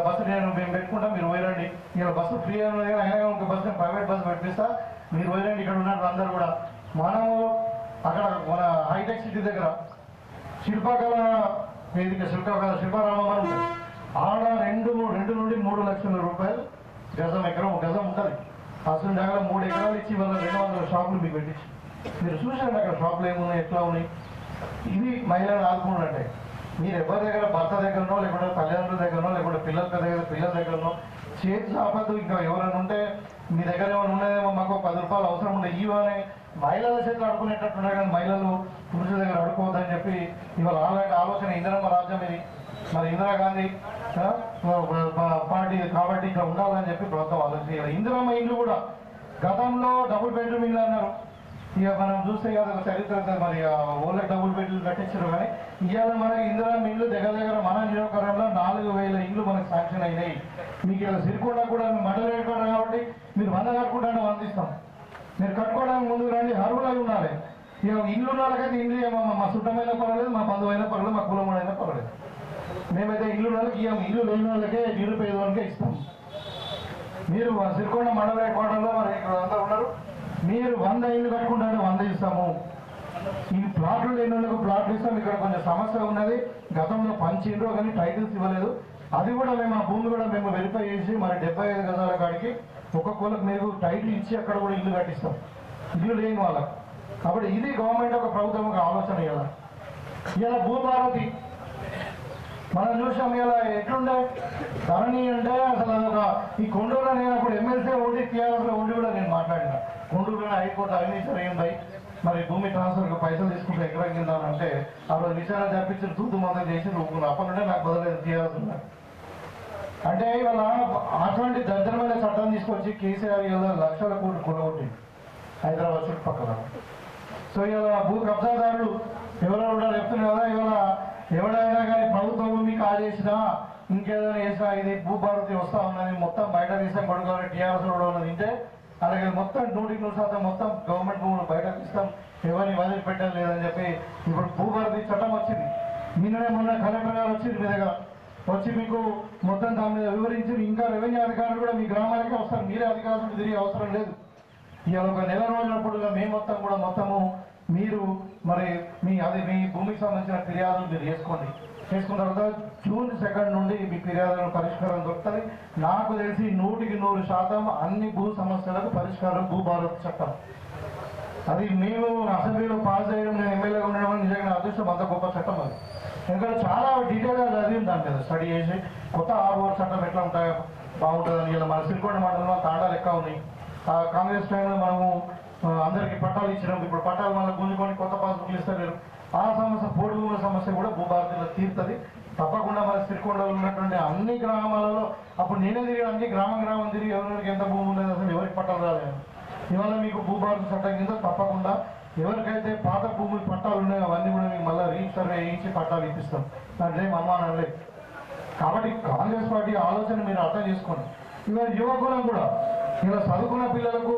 S4: బస్సు నేను మేము పెట్టుకుంటాం, మీరు పోయిరండి. ఇలా బస్సు ఫ్రీ అయినా ఒక బస్సు ప్రైవేట్ బస్సు పెట్టిస్తా, మీరు పోయిరండి. ఇక్కడ ఉన్నారు అందరూ కూడా. మనము అక్కడ మన హైటెక్ సిటీ దగ్గర శిల్పకళ వేదిక శిల్పరామం అని ఉంటుంది. ఆడ 2 నుండి 3 లక్షల రూపాయలు ఎకరం గజం ఉంటుంది. అసలు దగ్గర 3 ఎకరాలు ఇచ్చి వాళ్ళ 200 షాపులు మీకు పెట్టించి మీరు చూసారు అక్కడ షాపులు ఏమున్నాయి, ఎట్లా ఉన్నాయి. ఇది మహిళలు ఆదుకున్నట్టే. మీరు ఎవరి దగ్గర భర్త దగ్గరనో లేకుంటే తల్లిదండ్రుల దగ్గరనో లేకుంటే పిల్లల దగ్గరనో చేతి సాపద్దు. ఇంకా ఎవరైనా ఉంటే మీ దగ్గర ఏమైనా ఉన్నదేమో మాకు 10 రూపాయలు అవసరం ఉండే ఇవనే మహిళల చేతులు ఆడుకునేటట్టున్నారు. కానీ మహిళలు పురుషుల దగ్గర ఆడుకోవద్దని చెప్పి ఇవాళ అలాంటి ఆలోచన ఇందిరమ్మ రాజ్యం ఇది. మరి ఇందిరాగాంధీ పార్టీ కాబట్టి ఇక్కడ ఉండాలని చెప్పి ప్రభుత్వం ఆలోచించారు. ఇందిరమ్మ ఇల్లు కూడా గతంలో డబుల్ బెడ్రూమ్ ఇల్లు అన్నారు. ఇక మనం చూస్తే కదా చరిత్ర మరి ఊళ్ళకి డబుల్ బెడ్రూమ్ కట్టించారు. కానీ ఇవాళ మనకి ఇందిరమ్మ ఇల్లు దగ్గర మన నియోజకవర్గంలో 4000 ఇల్లు మనకు శాంక్షన్ అయినాయి. మీకు ఇలా సిరికొండ కూడా మండలం వేయకూడదు కాబట్టి మీరు 100 కట్టుకుంటానే అందిస్తాం. మీరు కట్టుకోవడానికి ముందు రండి, అర్హులై ఉండాలి. ఇక ఇల్లు ఉన్న వాళ్ళకైతే ఇల్లు మా చుట్టమైనా పర్వాలేదు, మా బంధువైనా పర్వాలేదు, మా కులం అయినా పర్వాలేదు. మేమైతే ఇల్లు వాళ్ళకి ఇవ్వము, ఇల్లు లేని వాళ్ళకే నిరుపేదవాళ్ళకే ఇస్తాం. మీరు సిరికొండ మండలం వేయకూడలో మరి ఇక్కడ అందరూ ఉన్నారు. మీరు 100 ఇల్లు కట్టుకుంటే 100 ఇస్తాము. ఈ ప్లాట్లు లేని వాళ్ళకు ప్లాట్లు ఇస్తాం. ఇక్కడ కొంచెం సమస్య ఉన్నది, గతంలో పంచిండ్రు కానీ టైటిల్స్ ఇవ్వలేదు. అది కూడా మేము ఆ భూమి కూడా మేము వెరిఫై చేసి మరి 75 గజాల కాడికి ఒక్కొక్కరికి మీరు టైటిల్ ఇచ్చి అక్కడ కూడా ఇల్లు కట్టిస్తాం, ఇల్లు లేని వాళ్ళకు. కాబట్టి ఇది గవర్నమెంట్ ఒక ప్రభుత్వం ఒక ఆలోచన. ఇలా భూభారతి మనం చూసాం. ఇలా ఎట్లుండే ధరణి అంటే అసలు ఒక ఈ కొండూరులో నేను అప్పుడు ఎమ్మెల్సీ ఉండి టీఆర్ఎస్లో ఉండి కూడా నేను మాట్లాడిన. కొండూరులో హైకోర్టు అవినీతి ఏంది మరి భూమి ట్రాన్స్ఫర్కి పైసలు తీసుకుంటే ఎకరం కింద అంటే ఆ రోజు విచారణ తెప్పించి తూతు మొదలు చేసి ఊరుకున్నాను. అప్పటి నుండే నాకు బదులేదు టీఆర్ఎస్ ఉన్నారు. అంటే ఇవాళ అటువంటి దరిద్రమైన చట్టం తీసుకొచ్చి కేసీఆర్ ఇలా లక్షల కోట్లు కొనగొట్టింది హైదరాబాద్ చుట్టుపక్కల. సో ఇలా భూ కబ్జాదారులు ఎవరో కూడా చెప్తున్నారు కదా, ఇవాళ ఎవడైనా కానీ ప్రభుత్వం భూమి కాజేసినా ఇంకేదైనా చేసినా ఇది భూభారతి వస్తూ ఉన్నది, మొత్తం బయట తీసాం కొడుకోవాలి టీఆర్ఎస్ కూడా ఉన్నది. అంటే అలాగే మొత్తం 100% మొత్తం గవర్నమెంట్ భూములు బయట తీస్తాం, ఎవరిని వదిలిపెట్టడం లేదని చెప్పి ఇప్పుడు భూభారతి చట్టం వచ్చింది. నిన్ననే మొన్న కలెక్టర్ గారు వచ్చింది మీ దగ్గర వచ్చి మీకు మొత్తం దాని మీద వివరించి ఇంకా రెవెన్యూ అధికారులు కూడా మీ గ్రామాలకే వస్తారు, మీరే అధికారులు తిరిగి అవసరం లేదు. ఇవాళ ఒక నెల రోజులప్పుడుగా మేము మొత్తము మీరు మరి మీ భూమికి సంబంధించిన ఫిర్యాదులు మీరు చేసుకున్న తర్వాత జూన్ 2 నుండి మీ ఫిర్యాదుల పరిష్కారం దొరుకుతుంది. నాకు తెలిసి 100% అన్ని భూ సమస్యలకు పరిష్కారం భూభారతి చట్టం. అది మేము అసెంబ్లీలో పాస్ చేయడం, నేను ఎమ్మెల్యేగా ఉండడం నిజంగా అదృష్టం. అంత గొప్ప చట్టం అది. ఎందుకంటే చాలా డీటెయిల్గా చదివి దాని మీద స్టడీ చేసి కొత్త ఆర్ఓఆర్ చట్టం ఎట్లా ఉంటాయో బాగుంటుందని. ఇలా మన సిరికొండ మండలంలో తాండాలు ఎక్కువ ఉన్నాయి. కాంగ్రెస్ టైంలో మనము అందరికీ పట్టాలు ఇచ్చినాం. ఇప్పుడు పట్టాలు మళ్ళీ గుంజుకొని కొత్త పాస్బుక్లు ఇస్తారు. ఆ సమస్య పోటీ భూముల సమస్య కూడా భూభారతిలో తీరుతుంది తప్పకుండా. మన సిరికొండలో ఉన్నటువంటి అన్ని గ్రామాలలో అప్పుడు నేనే తిరిగి అన్ని గ్రామం తిరిగి ఎవరికి ఎంత భూమి ఉండేది, అసలు ఎవరికి పట్టాలు రాలేదు. ఇవాళ మీకు భూభారతి చట్టం కింద తప్పకుండా ఎవరికైతే పాత భూములు పట్టాలు ఉన్నాయో అవన్నీ కూడా మీకు మళ్ళీ రీసర్వే చేయించి పట్టాలు ఇప్పిస్తాం. దాంట్లో ఏం అనుమానం లేదు. కాబట్టి కాంగ్రెస్ పార్టీ ఆలోచన మీరు అర్థం చేసుకోండి. ఇవాళ యువకులను కూడా ఇలా చదువుకున్న పిల్లలకు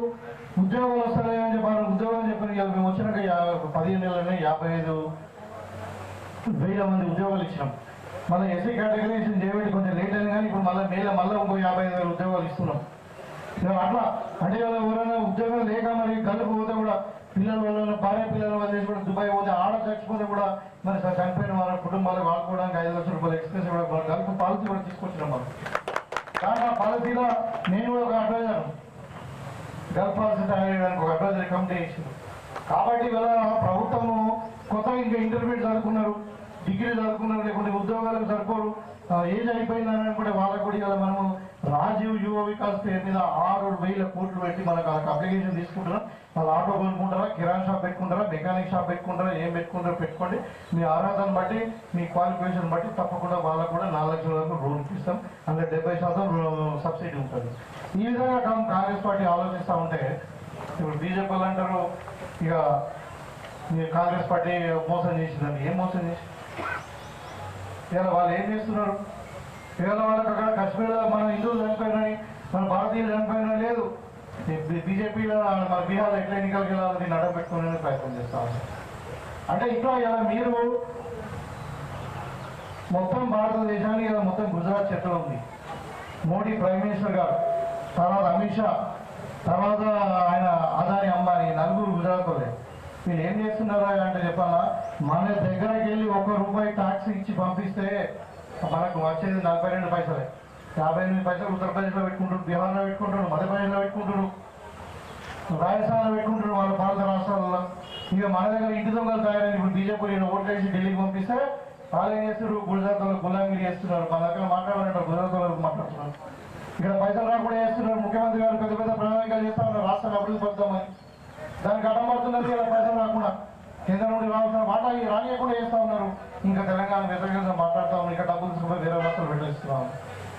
S4: ఉద్యోగాలు వస్తాయని చెప్పారు. ఉద్యోగాలు చెప్పిన ఇవాళ మేము వచ్చినాక 15 నెలలనే 55,000 మంది ఉద్యోగాలు ఇచ్చినాం. మళ్ళీ ఎస్సీ కేటగిరీషన్ చేయబట్టి కొంచెం లేట్ అయింది కానీ ఇప్పుడు మళ్ళీ మళ్ళీ ఇంకో 55,000 ఉద్యోగాలు ఇస్తున్నాం. అట్లా అంటే ఎవరైనా ఉద్యోగం లేక మరి గల్లుకు పోతే కూడా పిల్లల భార్య పిల్లల వదిలేసి కూడా దుబాయ్ పోతే ఆడ చచ్చిపోతే కూడా మరి చనిపోయిన వాళ్ళ కుటుంబాలకు వాడుకోవడానికి 5 లక్షల రూపాయలు ఎక్స్ప్రెస్ కూడా గల్ఫ్ పాలసీ కూడా తీసుకొచ్చినాం మనం. కానీ ఆ పాలసీలో నేను కూడా ఒక అడ్వైజర్ గల్ఫ్ పాలసీ తయారు చేయడానికి ఒక అడ్వైజరీ కమిటీ ఇచ్చింది. కాబట్టి ఇవాళ ప్రభుత్వము కొత్తగా ఇంకా ఇంటర్మీడియట్ చదువుకున్నారు, డిగ్రీ చదువుకున్నారు, లేకుంటే ఉద్యోగాలకు సరిపోరు, ఏజ్ అయిపోయిందని అనుకుంటే వాళ్ళకు కూడా ఇలా మనము రాజీవ్ యువ వికాస్ పేరు మీద 6,000 కోట్లు పెట్టి మనకు అప్లికేషన్ తీసుకుంటున్నాం. వాళ్ళు ఆటో కొనుక్కుంటారా, కిరాణా షాప్ పెట్టుకుంటారా, మెకానిక్ షాప్ పెట్టుకుంటారా, ఏం పెట్టుకుంటారో పెట్టుకోండి. మీ అర్హతను బట్టి మీ క్వాలిఫికేషన్ బట్టి తప్పకుండా వాళ్ళకు కూడా 4 లక్షల వరకు లోన్ ఇస్తాం. అందులో 70% సబ్సిడీ ఉంటుంది. ఈ విధంగా కాంగ్రెస్ పార్టీ ఆలోచిస్తూ ఉంటే ఇప్పుడు బీజేపీ వాళ్ళు అంటారు ఇక కాంగ్రెస్ పార్టీ మోసం చేసిందని. ఏం మోసం చేసి ఇవాళ వాళ్ళు ఏం చేస్తున్నారు? ఇవాళ వాళ్ళకి అక్కడ కాశ్మీర్లో మన హిందువులు చనిపోయినాయి, మన భారతీయులు చనిపోయినా లేదు. బీజేపీలో మన బీహార్లో ఎట్లా ఎన్నికలకు వెళ్ళాలని దీన్ని అడగబెట్టుకునే ప్రయత్నం చేస్తా ఉన్నారు. అంటే ఇట్లా ఇలా మీరు మొత్తం భారతదేశానికి ఇలా మొత్తం గుజరాత్ చేతిలో ఉంది. మోడీ ప్రైమ్ మినిస్టర్ గారు, తర్వాత అమిత్ షా, తర్వాత ఆయన అదాని అంబానీ, 4 గుజరాత్ వాళ్ళే. వీళ్ళు ఏం చేస్తున్నారా అంటే చెప్పాలా, మన దగ్గరికి వెళ్ళి ₹1 ట్యాక్స్ ఇచ్చి పంపిస్తే మనకు వచ్చేది 42 పైసలే. 58 పైసలు ఉత్తరప్రదేశ్లో పెట్టుకుంటారు, బీహార్లో పెట్టుకుంటారు, మధ్యప్రదేశ్లో పెట్టుకుంటారు, రాజస్థాన్లో పెట్టుకుంటారు వాళ్ళ పాలిత రాష్ట్రాలలో. ఇక మన దగ్గర ఇంటి దొంగలు తయారైన ఇప్పుడు బీజేపీ ఓట్లు వేసి ఢిల్లీకి పంపిస్తే వాళ్ళు ఏం చేస్తారు, గుజరాత్లో గులాంగిరి చేస్తున్నారు. మన దగ్గర మాట్లాడాలంటారు, గుజరాత్లో మాట్లాడుతున్నారు. ఇక్కడ పైసలు రాకుండా చేస్తున్నారు. ముఖ్యమంత్రి గారు పెద్ద పెద్ద ప్రణాళికలు చేస్తా ఉన్నారు రాష్ట్రాన్ని అభివృద్ధి పడుతామని. దానికి అడ్డం పడుతున్నది ఇలా పైసలు రాకుండా కేంద్రం నుండి రావాల్సిన మాట రానియకుండా చేస్తూ ఉన్నారు. ఇంకా తెలంగాణ వ్యతిరేకంగా మాట్లాడుతూ ఉన్నారు. ఇక్కడ డబ్బులు తీసుకుని వేరే రాష్ట్రాలు పెట్టిస్తున్నాం.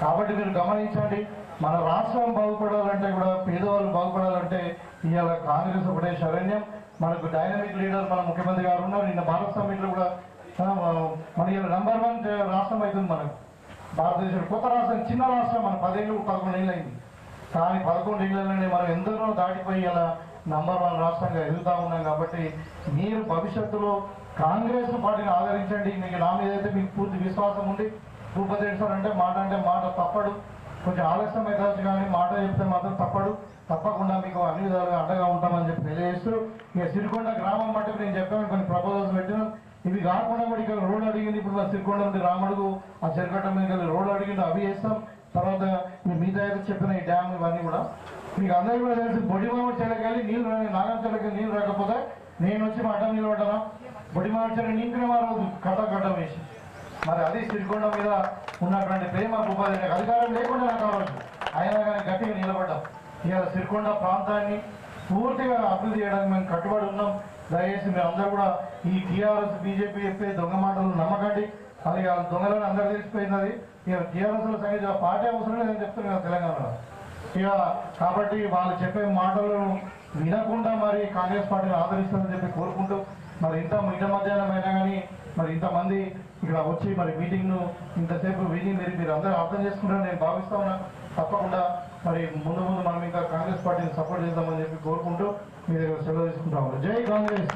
S4: కాబట్టి మీరు గమనించండి, మన రాష్ట్రం బాగుపడాలంటే కూడా పేదవాళ్ళు బాగుపడాలంటే ఇవాళ కాంగ్రెస్ ఒకటే శరణ్యం. మనకు డైనమిక్ లీడర్ మన ముఖ్యమంత్రి గారు ఉన్నారు. నిన్న భారత సమ్మిట్లో కూడా మన ఇలా #1 రాష్ట్రం అవుతుంది మనకు భారతదేశం. కొత్త రాష్ట్రం, చిన్న రాష్ట్రం, మన 10 ఏళ్ళు 11 ఏళ్ళు అయింది. కానీ 11 ఏళ్ళలోనే మనం ఎందరో దాటిపోయి ఇలా #1 రాష్ట్రంగా ఎదుగుతూ ఉన్నాం. కాబట్టి మీరు భవిష్యత్తులో కాంగ్రెస్ పార్టీని ఆదరించండి. మీకు నా మీద అయితే మీకు పూర్తి విశ్వాసం ఉంది. భూపతి సార్ అంటే మాట తప్పడు, కొంచెం ఆలస్యం అయితే కానీ మాట చెప్తే మాత్రం తప్పడు. తప్పకుండా మీకు అన్ని విధాలుగా అండగా ఉంటామని చెప్పి తెలియజేస్తూ, ఇక సిరికొండ గ్రామం మట్టుకు నేను చెప్పాను, కొన్ని ప్రపోజల్స్ పెట్టినాం. ఇవి కాకుండా కూడా ఇక్కడ రోడ్ అడిగింది. ఇప్పుడు మా సిరికొండ నుండి రామడుగు ఆ చెరకట్ట మీద రోడ్ అడిగింది, అవి వేస్తాం. తర్వాత మిగతా అయితే చెప్పిన ఈ డ్యామ్ ఇవన్నీ కూడా మీకు అందరికీ కూడా తెలిసి బొడిమామిడి చెల్లకెళ్ళి నీళ్ళు నాగం చెల్లకి నీళ్ళు రాకపోతే నేను వచ్చి మా అడ్డం నిలబడ్డాను. బొడిమామిడి చెల్ల నింపిన రోజు కట్ట వేసి మరి అది సిరికొండ మీద ఉన్నటువంటి ప్రేమ ఉపాధి అధికారం లేకుండా నాకు ఆ రోజు అయినా కానీ గట్టిగా నిలబడ్డాం. ఇవాళ సిరికొండ ప్రాంతాన్ని పూర్తిగా అభివృద్ధి చేయడానికి మేము కట్టుబడి ఉన్నాం. దయచేసి మీరు అందరూ కూడా ఈ టీఆర్ఎస్ బీజేపీ చెప్పే దొంగ మాటలు నమ్మకండి. అది దొంగలను అందరూ తెలిసిపోయినది. ఇక టీఆర్ఎస్ల సంగతి పార్టీ అవసరం లేదని చెప్తున్నారు తెలంగాణలో. ఇక కాబట్టి వాళ్ళు చెప్పే మాటలు వినకుండా మరి కాంగ్రెస్ పార్టీని ఆదరిస్తారని చెప్పి కోరుకుంటూ మరి ఇంత మధ్యాహ్నం అయినా కానీ మరి ఇంతమంది ఇక్కడ వచ్చి మరి మీటింగ్ను ఇంతసేపు విని మీరు అందరూ అర్థం చేసుకుంటారని నేను భావిస్తా ఉన్నా. తప్పకుండా మరి ముందు మనం ఇంకా కాంగ్రెస్ పార్టీని సపోర్ట్ చేద్దామని చెప్పి కోరుకుంటూ మీ దగ్గర సెలవు తీసుకుంటాము. జై కాంగ్రెస్.